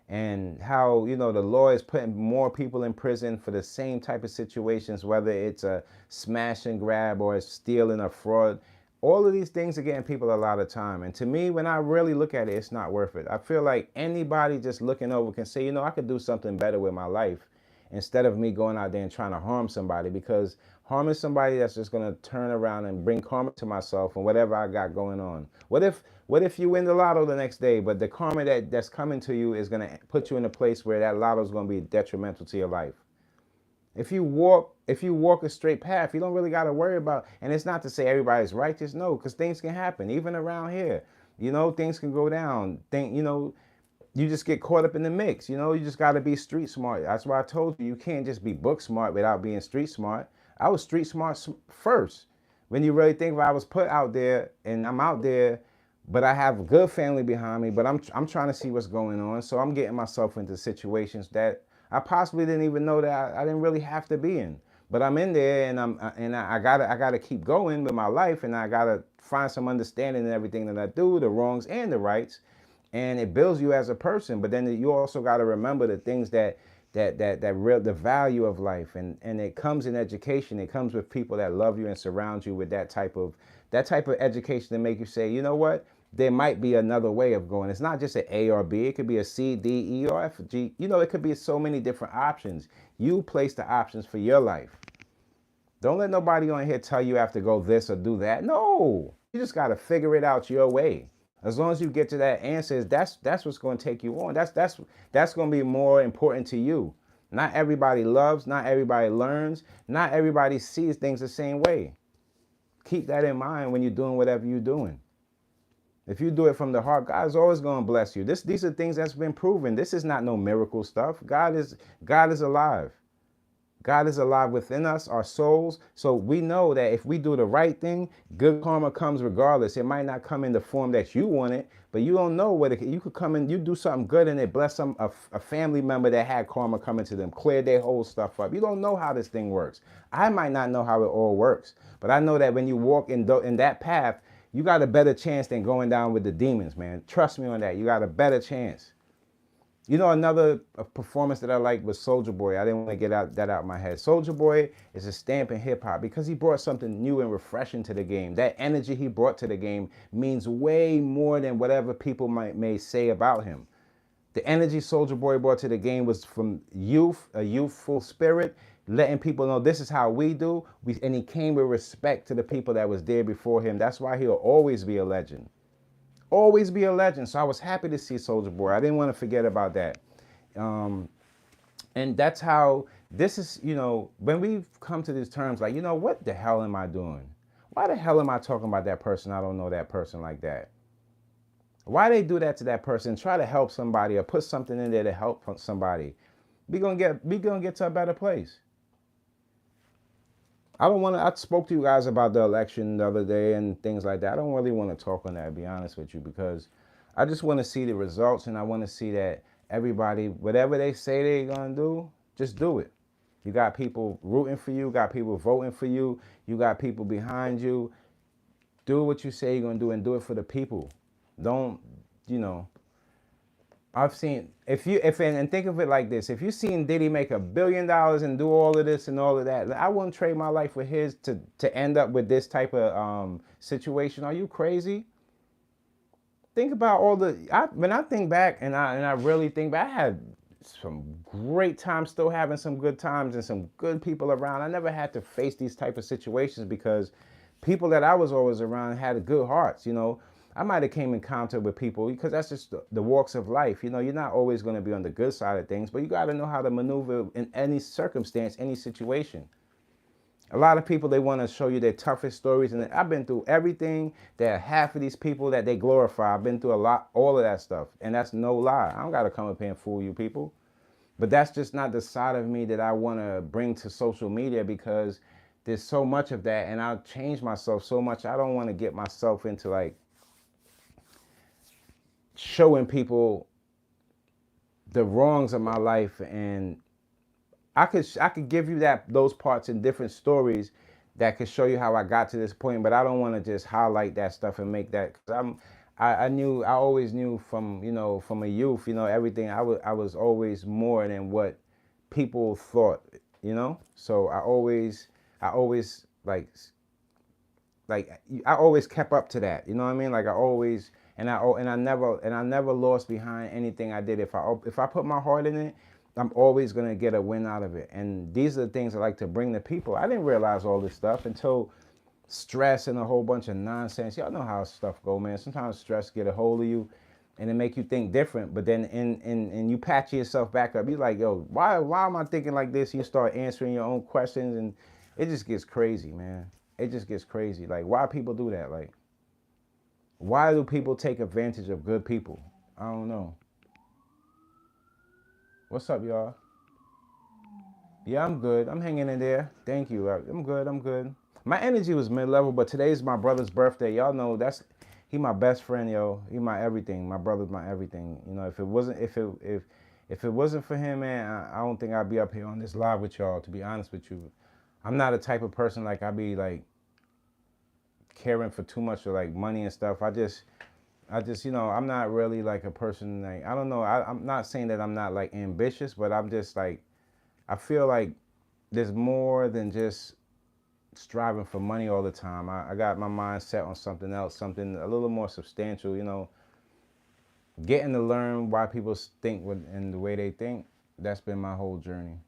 and how, you know, the law is putting more people in prison for the same type of situations, whether it's a smash and grab or stealing or fraud. All of these things are getting people a lot of time. And to me, when I really look at it, it's not worth it. I feel like anybody just looking over can say, you know, I could do something better with my life instead of me going out there and trying to harm somebody, because harming somebody, that's just going to turn around and bring karma to myself and whatever I got going on. What if you win the lotto the next day, but the karma that's coming to you is going to put you in a place where that lotto is going to be detrimental to your life? If you walk a straight path, you don't really got to worry about. And it's not to say everybody's righteous, no, because things can happen even around here. You know, things can go down. You just get caught up in the mix. You know, you just got to be street smart. That's why I told you, you can't just be book smart without being street smart. I was street smart first. When you really think about it, I was put out there and I'm out there, but I have a good family behind me, but I'm trying to see what's going on. So I'm getting myself into situations that I possibly didn't even know that I didn't really have to be in. But I'm in there, and I gotta keep going with my life, and I gotta find some understanding in everything that I do, the wrongs and the rights, and it builds you as a person. But then you also got to remember the things the value of life, and it comes in education. It comes with people that love you and surround you with that type of education to make you say, you know what, there might be another way of going. It's not just an A or B. It could be a C, D, E, or F, G. You know, it could be so many different options. You place the options for your life. Don't let nobody on here tell you have to go this or do that. No, you just got to figure it out your way. As long as you get to that answer, that's what's going to take you on. That's going to be more important to you. Not everybody loves, not everybody learns, not everybody sees things the same way. Keep that in mind when you're doing whatever you're doing. If you do it from the heart, God is always going to bless you. These are things that's been proven. This is not no miracle stuff. God is alive. God is alive within us, our souls. So we know that if we do the right thing, good karma comes regardless. It might not come in the form that you want it, but you don't know what you could come in. You do something good and it bless a family member that had karma coming to them, clear their whole stuff up. You don't know how this thing works. I might not know how it all works, but I know that when you walk in that path, you got a better chance than going down with the demons, man. Trust me on that. You got a better chance. You know, another performance that I liked was Soulja Boy. I didn't want to get that out of my head. Soulja Boy is a stamp in hip hop because he brought something new and refreshing to the game. That energy he brought to the game means way more than whatever people may say about him. The energy Soulja Boy brought to the game was from youth, a youthful spirit, letting people know this is how we do. And he came with respect to the people that was there before him. That's why he'll always be a legend. Always be a legend. So I was happy to see Soulja Boy. I didn't want to forget about that. And that's how this is, you know, when we come to these terms, like, you know, what the hell am I doing? Why the hell am I talking about that person? I don't know that person like that. Why they do that to that person? Try to help somebody or put something in there to help somebody. We gonna get to a better place. I spoke to you guys about the election the other day and things like that. I don't really want to talk on that, to be honest with you, because I just want to see the results, and I want to see that everybody, whatever they say they're going to do, just do it. You got people rooting for you, got people voting for you, you got people behind you. Do what you say you're going to do and do it for the people. Don't, you know, I've seen, and think of it like this, if you've seen Diddy make $1 billion and do all of this and all of that, I wouldn't trade my life with his to end up with this type of situation. Are you crazy? Think about when I think back, and I really think back, I had some great times, still having some good times and some good people around. I never had to face these type of situations because people that I was always around had good hearts, you know. I might have came in contact with people because that's just the walks of life. You know, you're not always going to be on the good side of things, but you got to know how to maneuver in any circumstance, any situation. A lot of people, they want to show you their toughest stories, and I've been through everything that half of these people that they glorify. I've been through all of that stuff, and that's no lie. I don't got to come up here and fool you people, but that's just not the side of me that I want to bring to social media because there's so much of that, and I've changed myself so much. I don't want to get myself into like showing people the wrongs of my life, and I could give you those parts in different stories that could show you how I got to this point, but I don't want to just highlight that stuff and make that, because I always knew from, you know, from a youth, you know, everything. I was always more than what people thought, you know. So I always like I always kept up to that. You know what I mean? Like I always and I never lost behind anything I did. If I put my heart in it, I'm always gonna get a win out of it. And these are the things I like to bring to people. I didn't realize all this stuff until stress and a whole bunch of nonsense. Y'all know how stuff go, man. Sometimes stress get a hold of you and it make you think different. But then in you patch yourself back up. You're like, yo, why am I thinking like this? You start answering your own questions and it just gets crazy, man. It just gets crazy. Like, why people do that? Like, why do people take advantage of good people? I don't know. What's up, y'all? Yeah, I'm good. I'm hanging in there. Thank you. I'm good. I'm good. My energy was mid-level, but today's my brother's birthday. Y'all know he my best friend, yo. He my everything. My brother's my everything. You know, if it wasn't for him, man, I don't think I'd be up here on this live with y'all. To be honest with you, I'm not a type of person like I be like caring for too much of like money and stuff. I just, you know, I'm not really like a person like, I don't know. I'm not saying that I'm not like ambitious, but I'm just like, I feel like there's more than just striving for money all the time. I got my mind set on something else, something a little more substantial, you know, getting to learn why people think and the way they think. That's been my whole journey.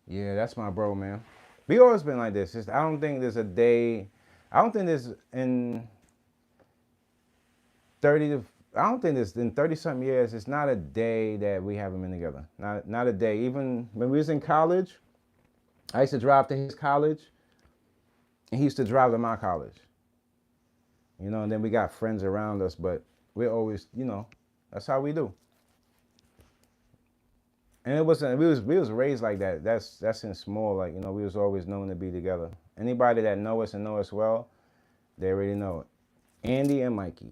Yeah, that's my bro, man. We always been like this. I don't think there's a day. I don't think there's in 30 to. I don't think there's in 30 something years. It's not a day that we haven't been together. Not a day. Even when we was in college, I used to drive to his college, and he used to drive to my college. You know, and then we got friends around us, but we're always, you know, that's how we do. And it wasn't. We was raised like that. That's in small. Like, you know, we was always known to be together. Anybody that know us and know us well, they already know it. Andy and Mikey.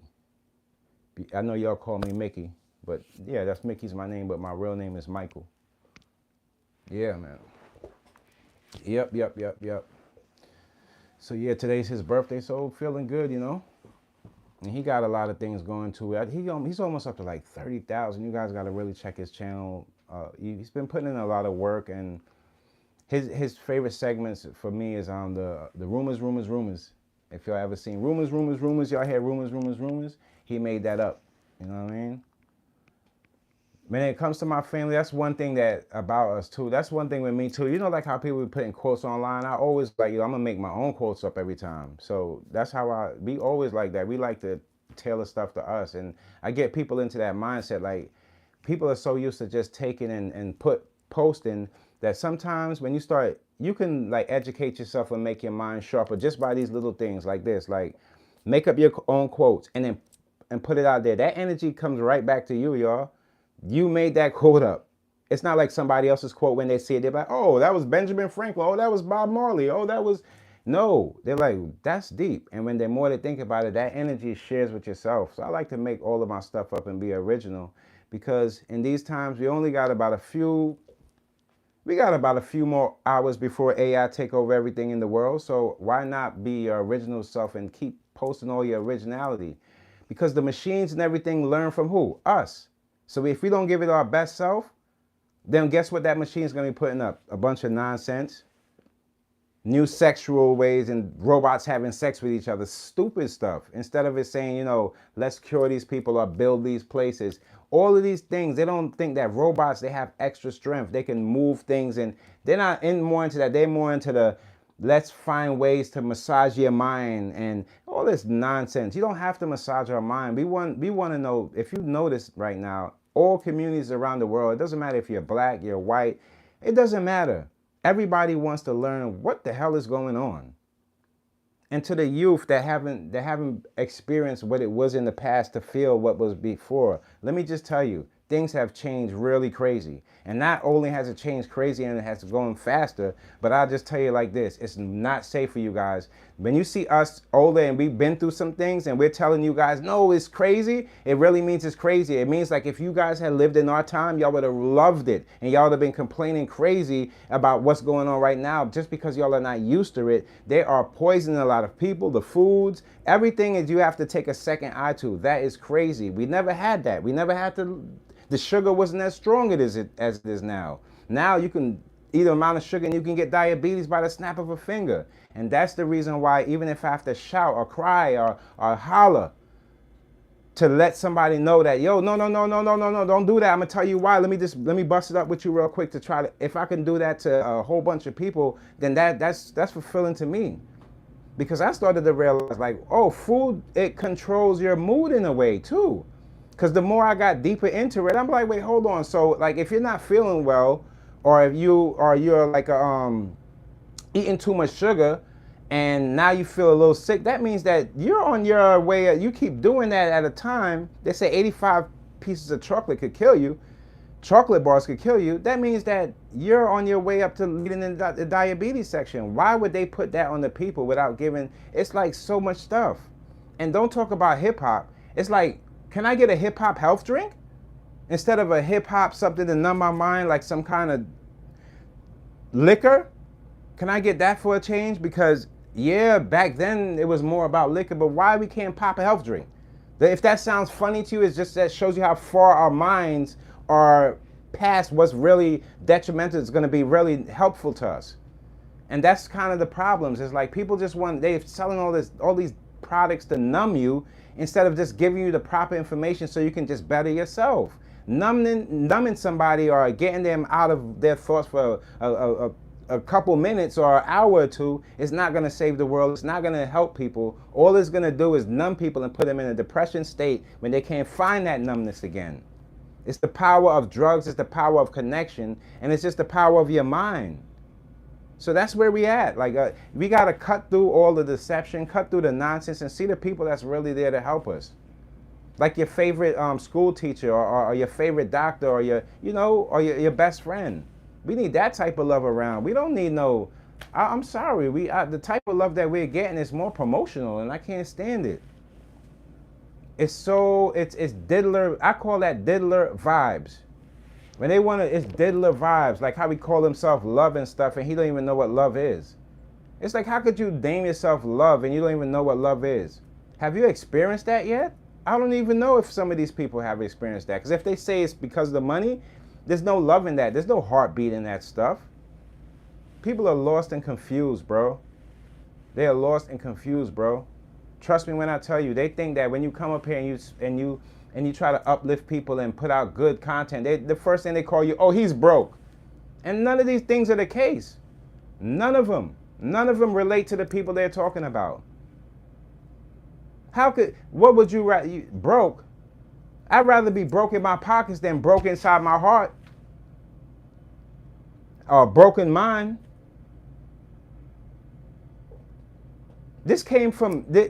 I know y'all call me Mickey, but yeah, that's Mickey's my name, but my real name is Michael. Yeah, man. Yep. So yeah, today's his birthday, so feeling good, you know. And he got a lot of things going to it. He's almost up to like 30,000. You guys got to really check his channel. He's been putting in a lot of work, and his favorite segments for me is on the rumors. If y'all ever seen rumors, y'all hear rumors. He made that up. You know what I mean? When it comes to my family, that's one thing that about us too. That's one thing with me too. You know, like how people be putting quotes online. I always like, I'm gonna make my own quotes up every time. So that's how we always like that. We like to tailor stuff to us, and I get people into that mindset. Like, people are so used to just taking and posting that sometimes when you start, you can like educate yourself and make your mind sharper just by these little things like this. Like, make up your own quotes and then put it out there. That energy comes right back to you, y'all. You made that quote up. It's not like somebody else's quote. When they see it, they're like, oh, that was Benjamin Franklin. Oh, that was Bob Marley. Oh, that was... No, they're like, that's deep. And when they're more to think about it, that energy shares with yourself. So I like to make all of my stuff up and be original, because in these times, we got about a few more hours before AI take over everything in the world. So why not be your original self and keep posting all your originality? Because the machines and everything learn from who? Us. So if we don't give it our best self, then guess what that machine is going to be putting up? A bunch of nonsense, new sexual ways, and robots having sex with each other. Stupid stuff. Instead of it saying, you know, let's cure these people or build these places. All of these things, they don't think that robots, they have extra strength. They can move things, and they're not more into that. They're more into the, let's find ways to massage your mind and all this nonsense. You don't have to massage our mind. We want to know, if you notice right now, all communities around the world, it doesn't matter if you're black, you're white, it doesn't matter. Everybody wants to learn what the hell is going on. And to the youth that haven't experienced what it was in the past to feel what was before, let me just tell you, things have changed really crazy. And not only has it changed crazy and it has gone faster, but I'll just tell you like this, it's not safe for you guys When you see us older and we've been through some things and we're telling you guys, no, it's crazy, it really means it's crazy. It means like if you guys had lived in our time, y'all would have loved it. And y'all would have been complaining crazy about what's going on right now just because y'all are not used to it. They are poisoning a lot of people, the foods, everything is you have to take a second eye to. That is crazy. We never had that. We never had to, the sugar wasn't as strong as it is now. Now you can eat an amount of sugar and you can get diabetes by the snap of a finger. And that's the reason why even if I have to shout or cry or holler to let somebody know that, yo, no, don't do that. I'm gonna tell you why. Let me bust it up with you real quick to try to, if I can do that to a whole bunch of people, then that's fulfilling to me. Because I started to realize like, oh, food, it controls your mood in a way too. Because the more I got deeper into it, I'm like, wait, hold on. So like if you're not feeling well, or if you're like eating too much sugar and now you feel a little sick, that means that you're on your way. You keep doing that at a time. They say 85 pieces of chocolate could kill you. Chocolate bars could kill you. That means that you're on your way up to leading in the diabetes section. Why would they put that on the people without giving? It's like so much stuff. And don't talk about hip hop. It's like, can I get a hip hop health drink? Instead of a hip hop something to numb my mind, like some kind of liquor, can I get that for a change? Because yeah, back then it was more about liquor, but why we can't pop a health drink? If that sounds funny to you, it's just that shows you how far our minds are past what's really detrimental. It's going to be really helpful to us. And that's kind of the problems. It's like people just want, they're selling all these products to numb you instead of just giving you the proper information so you can just better yourself. Numbing somebody or getting them out of their thoughts for a couple minutes or an hour or two is not going to save the world. It's not going to help people. All it's going to do is numb people and put them in a depression state when they can't find that numbness again. It's the power of drugs, it's the power of connection, and it's just the power of your mind. So that's where we at. Like we got to cut through all the deception, cut through the nonsense, and see the people that's really there to help us. Like your favorite school teacher or your favorite doctor or your best friend. We need that type of love around. We don't need no, I'm sorry, the type of love that we're getting is more promotional and I can't stand it. It's diddler, I call that diddler vibes. When they want to, it's diddler vibes, like how we call himself love and stuff and he don't even know what love is. It's like, how could you name yourself love and you don't even know what love is? Have you experienced that yet? I don't even know if some of these people have experienced that. Because if they say it's because of the money, there's no love in that. There's no heartbeat in that stuff. People are lost and confused, bro. They are lost and confused, bro. Trust me when I tell you, they think that when you come up here and you try to uplift people and put out good content, the first thing they call you, oh, he's broke. And none of these things are the case. None of them. None of them relate to the people they're talking about. What would you rather, broke? I'd rather be broke in my pockets than broke inside my heart. Or broken mind. This came from, and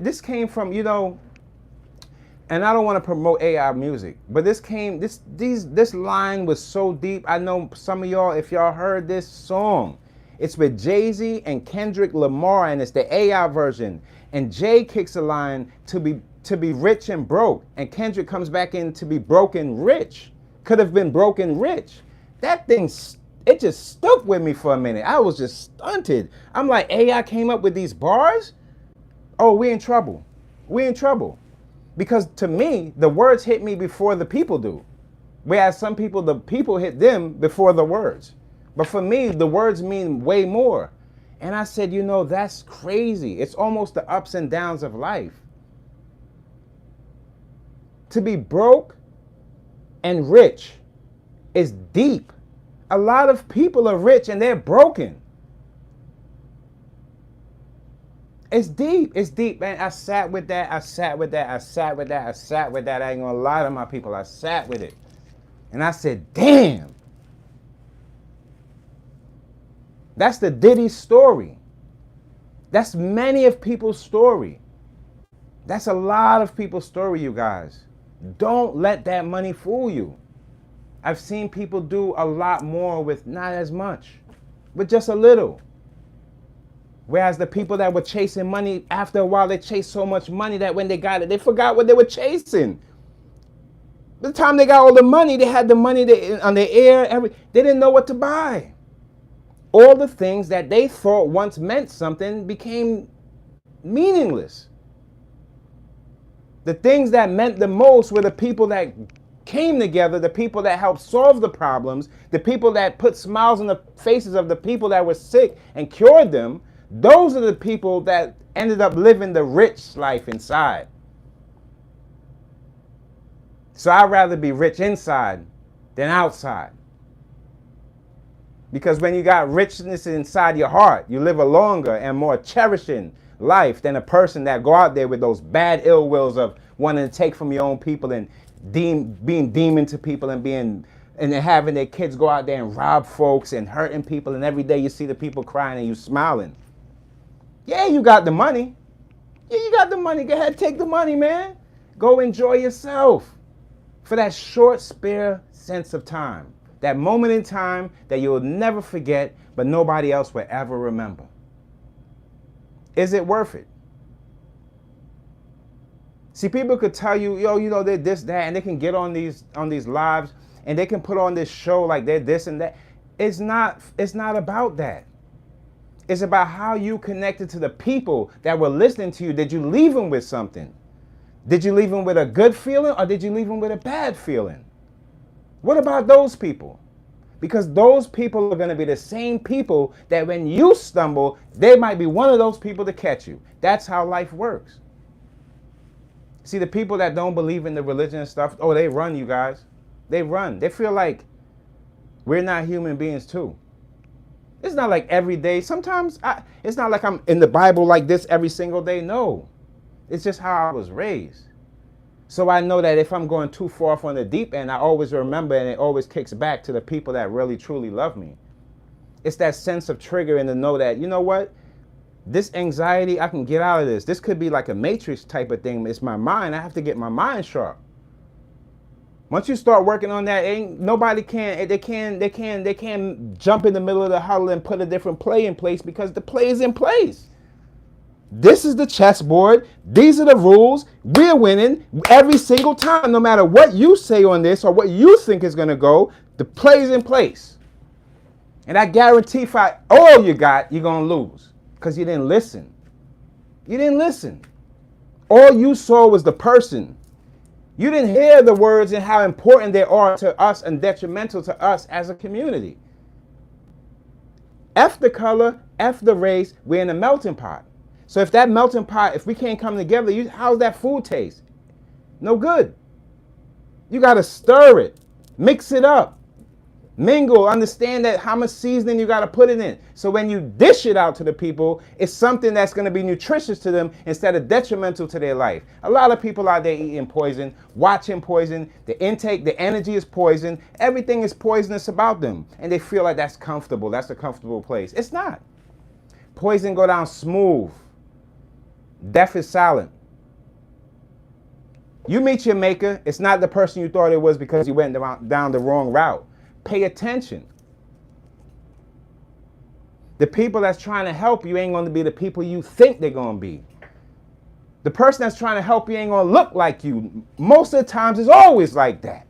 I don't want to promote AI music, but this line was so deep. I know some of y'all, if y'all heard this song, it's with Jay-Z and Kendrick Lamar, and it's the AI version. And Jay kicks a line to be rich and broke, and Kendrick comes back in to be broken rich. Could have been broken rich. That thing, it just stuck with me for a minute. I was just stunted. I'm like, AI came up with these bars? Oh, we in trouble. We in trouble. Because to me, the words hit me before the people do. Whereas some people, the people hit them before the words. But for me, the words mean way more. And I said, that's crazy. It's almost the ups and downs of life. To be broke and rich is deep. A lot of people are rich and they're broken. It's deep. It's deep, man. I sat with that. I ain't gonna lie to my people. I sat with it. And I said, damn. That's the Diddy story. That's many of people's story. That's a lot of people's story, you guys. Don't let that money fool you. I've seen people do a lot more with not as much, but just a little. Whereas the people that were chasing money, after a while, they chased so much money that when they got it, they forgot what they were chasing. By the time they got all the money, they had the money on their air. They didn't know what to buy. All the things that they thought once meant something became meaningless. The things that meant the most were the people that came together, the people that helped solve the problems, the people that put smiles on the faces of the people that were sick and cured them. Those are the people that ended up living the rich life inside. So I'd rather be rich inside than outside. Because when you got richness inside your heart, you live a longer and more cherishing life than a person that go out there with those bad ill wills of wanting to take from your own people and being demon to people and then having their kids go out there and rob folks and hurting people, and every day you see the people crying and you smiling. Yeah, you got the money. Yeah, you got the money. Go ahead, take the money, man. Go enjoy yourself for that short, spare sense of time. That moment in time that you'll never forget, but nobody else will ever remember. Is it worth it? See, people could tell you, yo, you know, they're this, that, and they can get on these lives and they can put on this show like they're this and that. It's not about that. It's about how you connected to the people that were listening to you. Did you leave them with something? Did you leave them with a good feeling, or did you leave them with a bad feeling? What about those people? Because those people are going to be the same people that when you stumble, they might be one of those people to catch you. That's how life works. See, the people that don't believe in the religion and stuff, oh, they run, you guys. They run. They feel like we're not human beings too. It's not like every day. Sometimes it's not like I'm in the Bible like this every single day. No. It's just how I was raised. So I know that if I'm going too far from the deep end, I always remember, and it always kicks back to the people that really, truly love me. It's that sense of triggering to know that, you know what? This anxiety, I can get out of this. This could be like a matrix type of thing. It's my mind. I have to get my mind sharp. Once you start working on that, they can't jump in the middle of the huddle and put a different play in place, because the play is in place. This is the chessboard. These are the rules. We're winning every single time. No matter what you say on this or what you think is going to go, the play is in place. And I guarantee if all you got, you're going to lose because you didn't listen. You didn't listen. All you saw was the person. You didn't hear the words and how important they are to us and detrimental to us as a community. F the color, F the race, we're in a melting pot. So if that melting pot, if we can't come together, how's that food taste? No good. You got to stir it, mix it up, mingle, understand that how much seasoning you got to put it in. So when you dish it out to the people, it's something that's going to be nutritious to them instead of detrimental to their life. A lot of people out there eating poison, watching poison, the intake, the energy is poison, everything is poisonous about them. And they feel like that's comfortable, that's a comfortable place. It's not. Poison go down smooth. Death is silent. You meet your maker, it's not the person you thought it was because you went down the wrong route. Pay attention. The people that's trying to help you ain't going to be the people you think they're going to be. The person that's trying to help you ain't going to look like you. Most of the times it's always like that.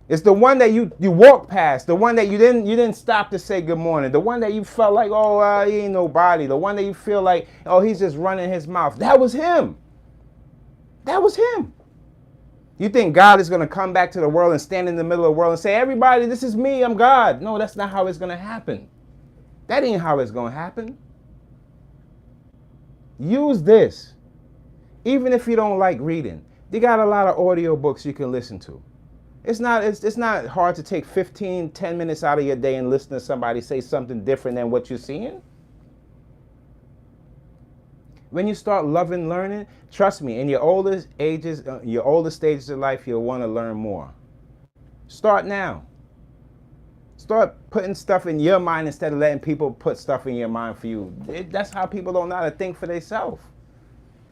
It's the one that you walk past, the one that you didn't stop to say good morning, the one that you felt like, oh, he ain't nobody, the one that you feel like, oh, he's just running his mouth. That was him. That was him. You think God is going to come back to the world and stand in the middle of the world and say, everybody, this is me, I'm God. No, that's not how it's going to happen. That ain't how it's going to happen. Use this. Even if you don't like reading, they got a lot of audio books you can listen to. It's not hard to take 10 minutes out of your day and listen to somebody say something different than what you're seeing. When you start loving learning, trust me, in your older stages of life, you'll want to learn more. Start now. Start putting stuff in your mind instead of letting people put stuff in your mind for you. That's how people don't know how to think for themselves.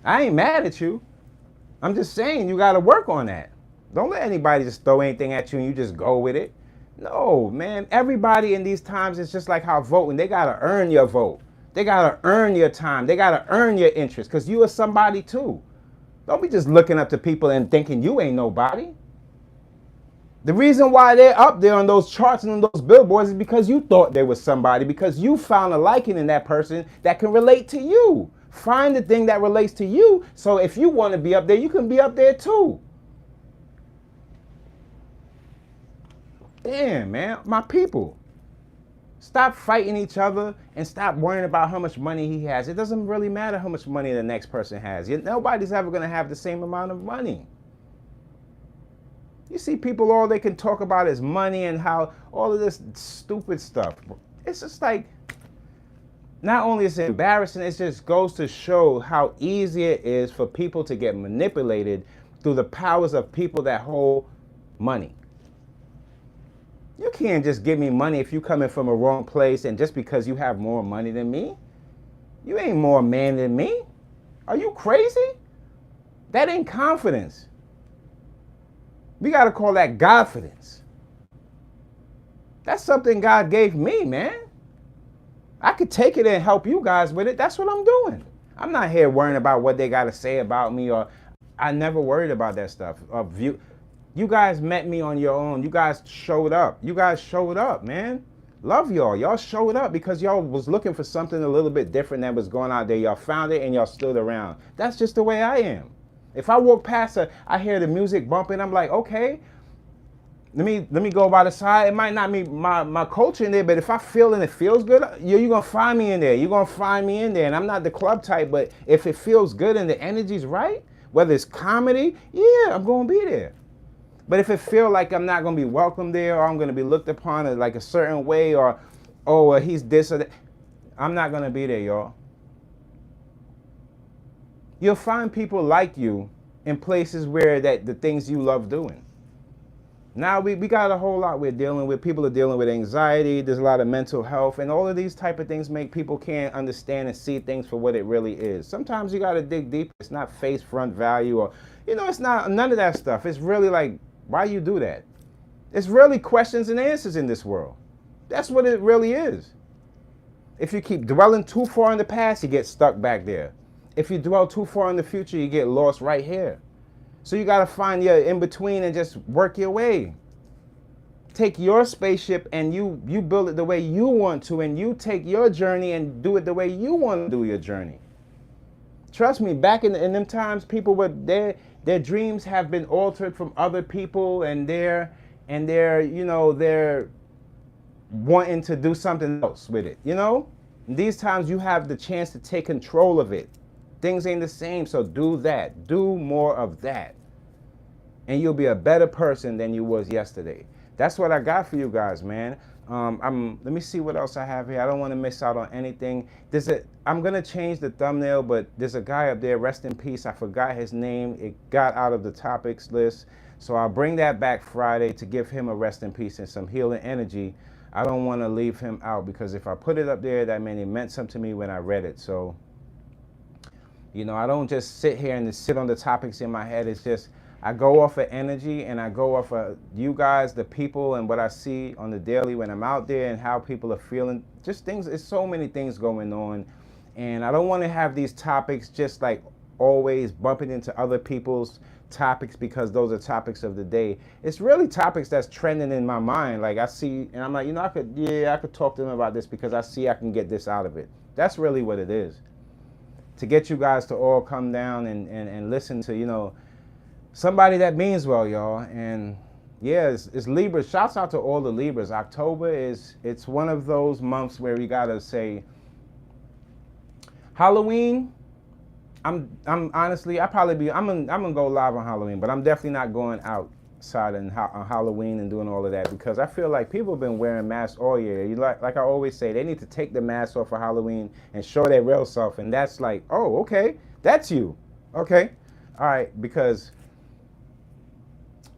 I ain't mad at you. I'm just saying you got to work on that. Don't let anybody just throw anything at you and you just go with it. No, man. Everybody in these times is just like how voting. They got to earn your vote. They gotta earn your time. They gotta earn your interest, because you are somebody too. Don't be just looking up to people and thinking you ain't nobody. The reason why they're up there on those charts and on those billboards is because you thought they was somebody, because you found a liking in that person that can relate to you. Find the thing that relates to you, so if you want to be up there, you can be up there too. Damn, man, my people. Stop fighting each other and stop worrying about how much money he has. It doesn't really matter how much money the next person has. Nobody's ever going to have the same amount of money. You see people, all they can talk about is money and how all of this stupid stuff. It's just like, not only is it embarrassing, it just goes to show how easy it is for people to get manipulated through the powers of people that hold money. You can't just give me money if you coming from a wrong place and just because you have more money than me. You ain't more man than me. Are you crazy? That ain't confidence. We got to call that Godfidence. That's something God gave me, man. I could take it and help you guys with it. That's what I'm doing. I'm not here worrying about what they got to say about me, or I never worried about that stuff. You guys met me on your own. You guys showed up. You guys showed up, man. Love y'all. Y'all showed up because y'all was looking for something a little bit different that was going out there. Y'all found it and y'all stood around. That's just the way I am. If I walk past I hear the music bumping, I'm like, okay, let me go by the side. It might not be my culture in there, but if I feel and it feels good, you're gonna find me in there. You're gonna find me in there. And I'm not the club type, but if it feels good and the energy's right, whether it's comedy, yeah, I'm gonna be there. But if it feels like I'm not gonna be welcome there, or I'm gonna be looked upon like a certain way, or oh, he's this or that, I'm not gonna be there, y'all. You'll find people like you in places where the things you love doing. Now we got a whole lot we're dealing with. People are dealing with anxiety. There's a lot of mental health, and all of these type of things make people can't understand and see things for what it really is. Sometimes you got to dig deep. It's not face front value, or it's not none of that stuff. It's really like, why you do that? It's really questions and answers in this world. That's what it really is. If you keep dwelling too far in the past, you get stuck back there. If you dwell too far in the future, you get lost right here. So you got to find your in-between and just work your way. Take your spaceship and you build it the way you want to, and you take your journey and do it the way you want to do your journey. Trust me, back in them times, people were their dreams have been altered from other people, and they're wanting to do something else with it, These times you have the chance to take control of it. Things ain't the same, so do that. Do more of that. And you'll be a better person than you was yesterday. That's what I got for you guys, man. Let me see what else I have here. I don't want to miss out on anything. I'm going to change the thumbnail, but there's a guy up there, rest in peace. I forgot his name. It got out of the topics list. So I'll bring that back Friday to give him a rest in peace and some healing energy. I don't want to leave him out, because if I put it up there, that meant it meant something to me when I read it. So I don't just sit here and just sit on the topics in my head. It's just, I go off of energy, and I go off of you guys, the people, and what I see on the daily when I'm out there and how people are feeling. Just things, there's so many things going on. And I don't want to have these topics just like always bumping into other people's topics because those are topics of the day. It's really topics that's trending in my mind. Like I see, and I'm like, I could talk to them about this because I see I can get this out of it. That's really what it is. To get you guys to all come down and listen to, somebody that means well, y'all. And yeah, it's Libras. Shouts out to all the Libras. October it's one of those months where we gotta say, Halloween, I'm honestly, I'm gonna go live on Halloween, but I'm definitely not going outside on Halloween and doing all of that, because I feel like people have been wearing masks all year. Like I always say, they need to take the mask off for Halloween and show their real self, and that's like, oh, okay, that's you. Okay, all right, because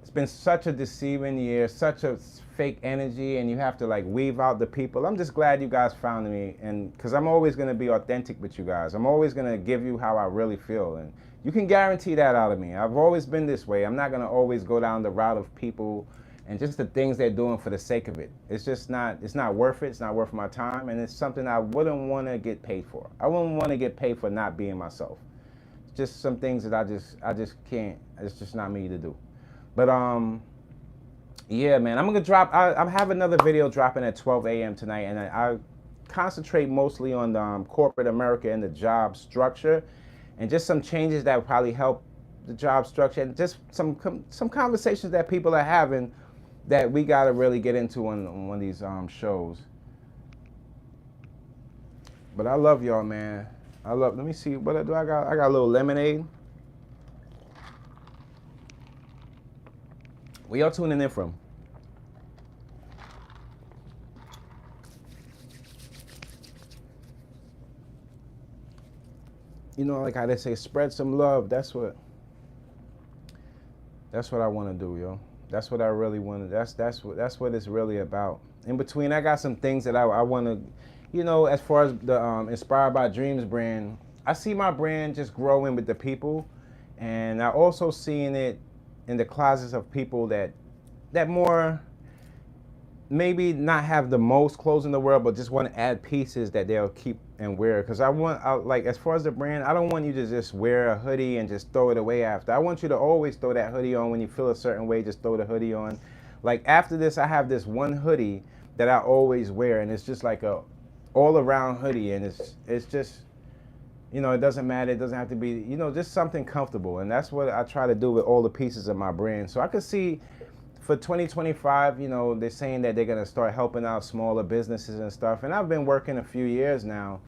it's been such a deceiving year, such a fake energy, and you have to like weave out the people. I'm just glad you guys found me, and because I'm always going to be authentic with you guys. I'm always going to give you how I really feel, and you can guarantee that out of me. I've always been this way. I'm not going to always go down the route of people and just the things they're doing for the sake of it. It's just not, it's not worth it. It's not worth my time, and it's something I wouldn't want to get paid for. I wouldn't want to get paid for not being myself. It's just some things that I just can't. It's just not me to do. But yeah, man, I'm gonna drop. I have another video dropping at 12 a.m. tonight, and I concentrate mostly on the, corporate America and the job structure, and just some changes that would probably help the job structure, and just some conversations that people are having that we gotta really get into on one of these shows. But I love y'all, man. I love. Let me see. What do I got? I got a little lemonade. Where y'all tuning in from? You know, like how they say, spread some love. That's what I want to do, yo. That's what I really want to. That's what it's really about. In between, I got some things that I want to, you know, as far as the Inspired by Dreams brand. I see my brand just growing with the people, and I also seeing it in the closets of people that more maybe not have the most clothes in the world, but just want to add pieces that they'll keep and wear. Because I like, as far as the brand, I don't want you to just wear a hoodie and just throw it away after. I want you to always throw that hoodie on when you feel a certain way. Just throw the hoodie on. Like after this, I have this one hoodie that I always wear, and it's just like a all-around hoodie, and it's just, you know, it doesn't matter. It doesn't have to be, you know, just something comfortable. And that's what I try to do with all the pieces of my brand. So I could see for 2025, you know, they're saying that they're gonna start helping out smaller businesses and stuff. And I've been working a few years now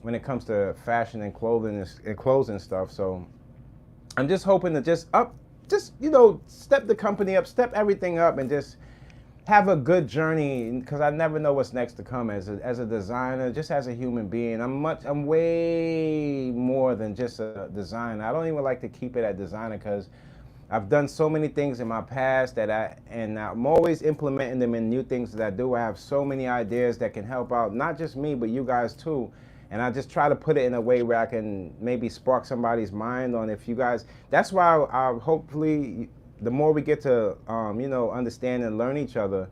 when it comes to fashion and clothing and clothes and stuff. So I'm just hoping to just you know, step the company up, step everything up, and just have a good journey, because I never know what's next to come as a designer, just as a human being. I'm way more than just a designer. I don't even like to keep it at designer, because I've done so many things in my past and I'm always implementing them in new things that I do. I have so many ideas that can help out, not just me, but you guys too. And I just try to put it in a way where I can maybe spark somebody's mind on, if you guys, that's why I hopefully, the more we get to, you know, understand and learn each other,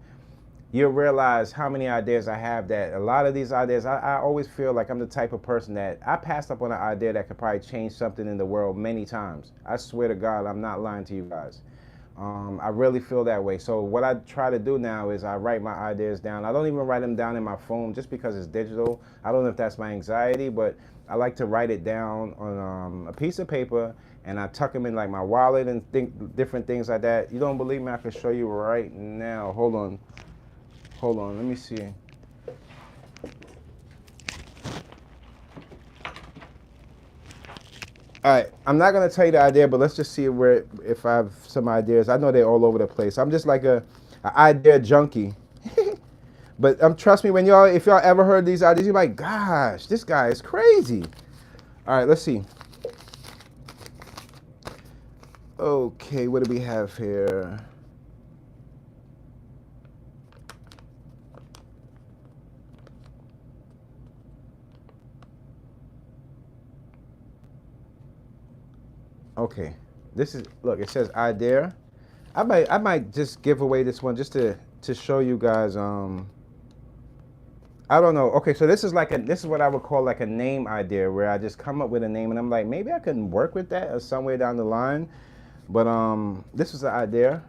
you'll realize how many ideas I have, that a lot of these ideas, I always feel like I'm the type of person that I passed up on an idea that could probably change something in the world many times. I swear to God, I'm not lying to you guys. I really feel that way. So what I try to do now is I write my ideas down. I don't even write them down in my phone just because it's digital. I don't know if that's my anxiety, but I like to write it down on a piece of paper, and I tuck them in like my wallet and think different things like that. You don't believe me? I can show you right now. Hold on, let me see. All right, I'm not gonna tell you the idea, but let's just see if I have some ideas. I know they're all over the place. I'm just like a idea junkie. But trust me, if y'all ever heard these ideas, you're like, gosh, this guy is crazy. All right, let's see. Okay, what do we have here? Okay, this is, look, it says idea. I might just give away this one just to show you guys. I don't know. Okay, so this is what I would call like a name idea, where I just come up with a name and I'm like, maybe I can work with that or somewhere down the line. But this is the idea.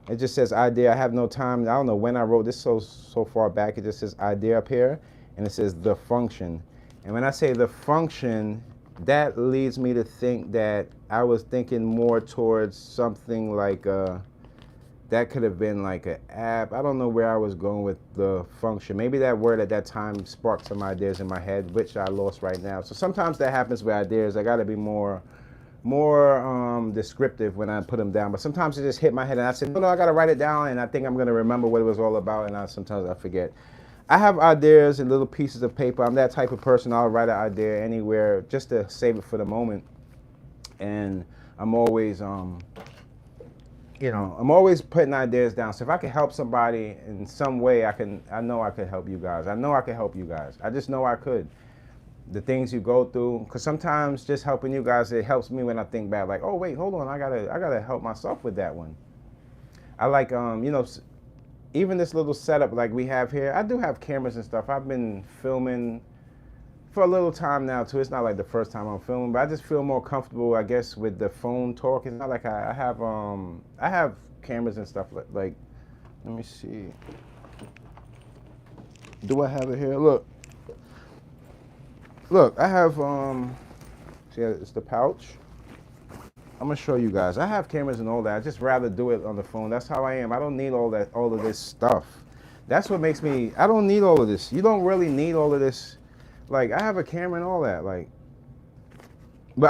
It just says idea. I have no time. I don't know when I wrote this so far back. It just says idea up here, and it says the function. And when I say the function, that leads me to think that I was thinking more towards something like that could have been like an app. I don't know where I was going with the function. Maybe that word at that time sparked some ideas in my head, which I lost right now. So sometimes that happens with ideas. I got to be more descriptive when I put them down. But sometimes it just hit my head, and I said, no, I got to write it down, and I think I'm going to remember what it was all about, and sometimes I forget. I have ideas in little pieces of paper. I'm that type of person. I'll write an idea anywhere just to save it for the moment. And I'm always, you know, I'm always putting ideas down. So if I can help somebody in some way, I know I could help you guys. I know I could help you guys. I just know I could. The things you go through, because sometimes just helping you guys, it helps me when I think back, like, oh wait, hold on, I gotta help myself with that one. I like, you know, even this little setup like we have here. I do have cameras and stuff. I've been filming for a little time now too. It's not like the first time I'm filming, but I just feel more comfortable, I guess, with the phone talk. It's not like I have cameras and stuff like let me see. Do I have it here? Look, I have see, it's the pouch. I'm gonna show you guys. I have cameras and all that. I just rather do it on the phone. That's how I am. I don't need all of this stuff. That's what makes me, I don't need all of this. You don't really need all of this. Like, I have a camera and all that, like, but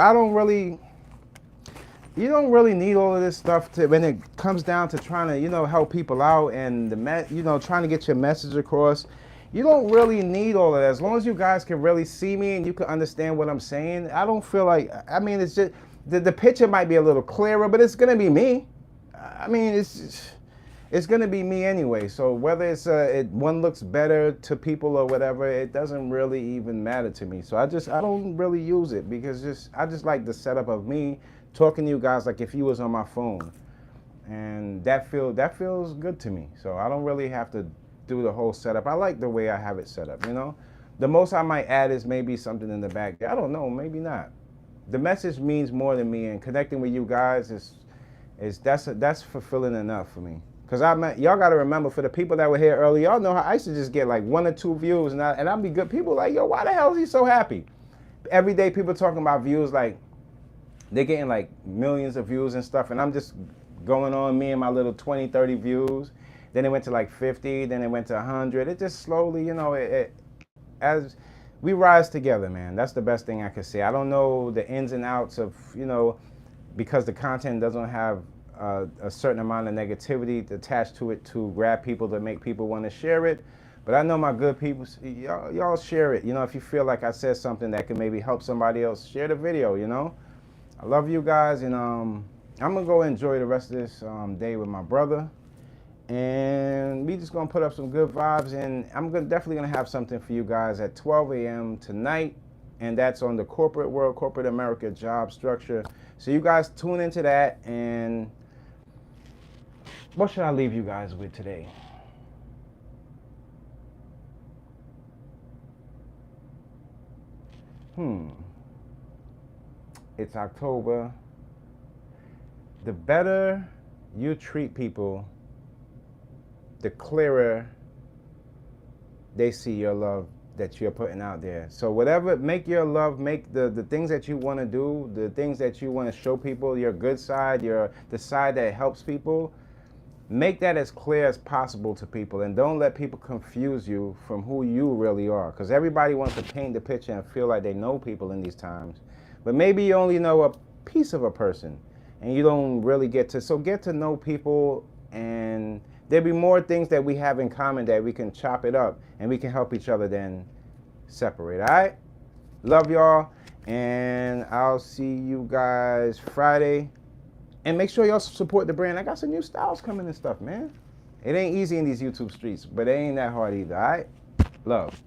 you don't really need all of this stuff when it comes down to trying to, you know, help people out and you know, trying to get your message across. You don't really need all of that. As long as you guys can really see me and you can understand what I'm saying, I don't feel like, I mean, it's just, the picture might be a little clearer, but it's gonna be me. I mean, it's gonna be me anyway. So whether it's one looks better to people or whatever, it doesn't really even matter to me. So I don't really use it because I just like the setup of me talking to you guys like if you was on my phone, and that feels good to me. So I don't really have to do the whole setup. I like the way I have it set up. You know, the most I might add is maybe something in the back. I don't know, maybe not. The message means more to me, and connecting with you guys that's fulfilling enough for me. Cause y'all gotta remember, for the people that were here early, y'all know how I used to just get like 1 or 2 views, and I'd be good. People like, yo, why the hell is he so happy? Every day people talking about views, like they're getting like millions of views and stuff, and I'm just going on me and my little 20, 30 views. Then it went to like 50, then it went to 100. It just slowly, you know, as we rise together, man. That's the best thing I can say. I don't know the ins and outs of, you know, because the content doesn't have a certain amount of negativity attached to it to grab people, to make people want to share it. But I know my good people, y'all share it. You know, if you feel like I said something that could maybe help somebody else, share the video, you know. I love you guys, and I'm going to go enjoy the rest of this day with my brother. And we just gonna put up some good vibes, and I'm definitely gonna have something for you guys at 12 a.m. tonight, and that's on the corporate world, corporate America job structure. So you guys tune into that. And what should I leave you guys with today? It's October. The better you treat people, the clearer they see your love that you're putting out there. So whatever, make your love, make the things that you want to do, the things that you want to show people, your good side, the side that helps people, make that as clear as possible to people, and don't let people confuse you from who you really are. Because everybody wants to paint the picture and feel like they know people in these times. But maybe you only know a piece of a person, and you don't really get to know people, and there'll be more things that we have in common that we can chop it up and we can help each other than separate. All right? Love y'all, and I'll see you guys Friday. And make sure y'all support the brand. I got some new styles coming and stuff, man. It ain't easy in these YouTube streets, but it ain't that hard either. All right? Love.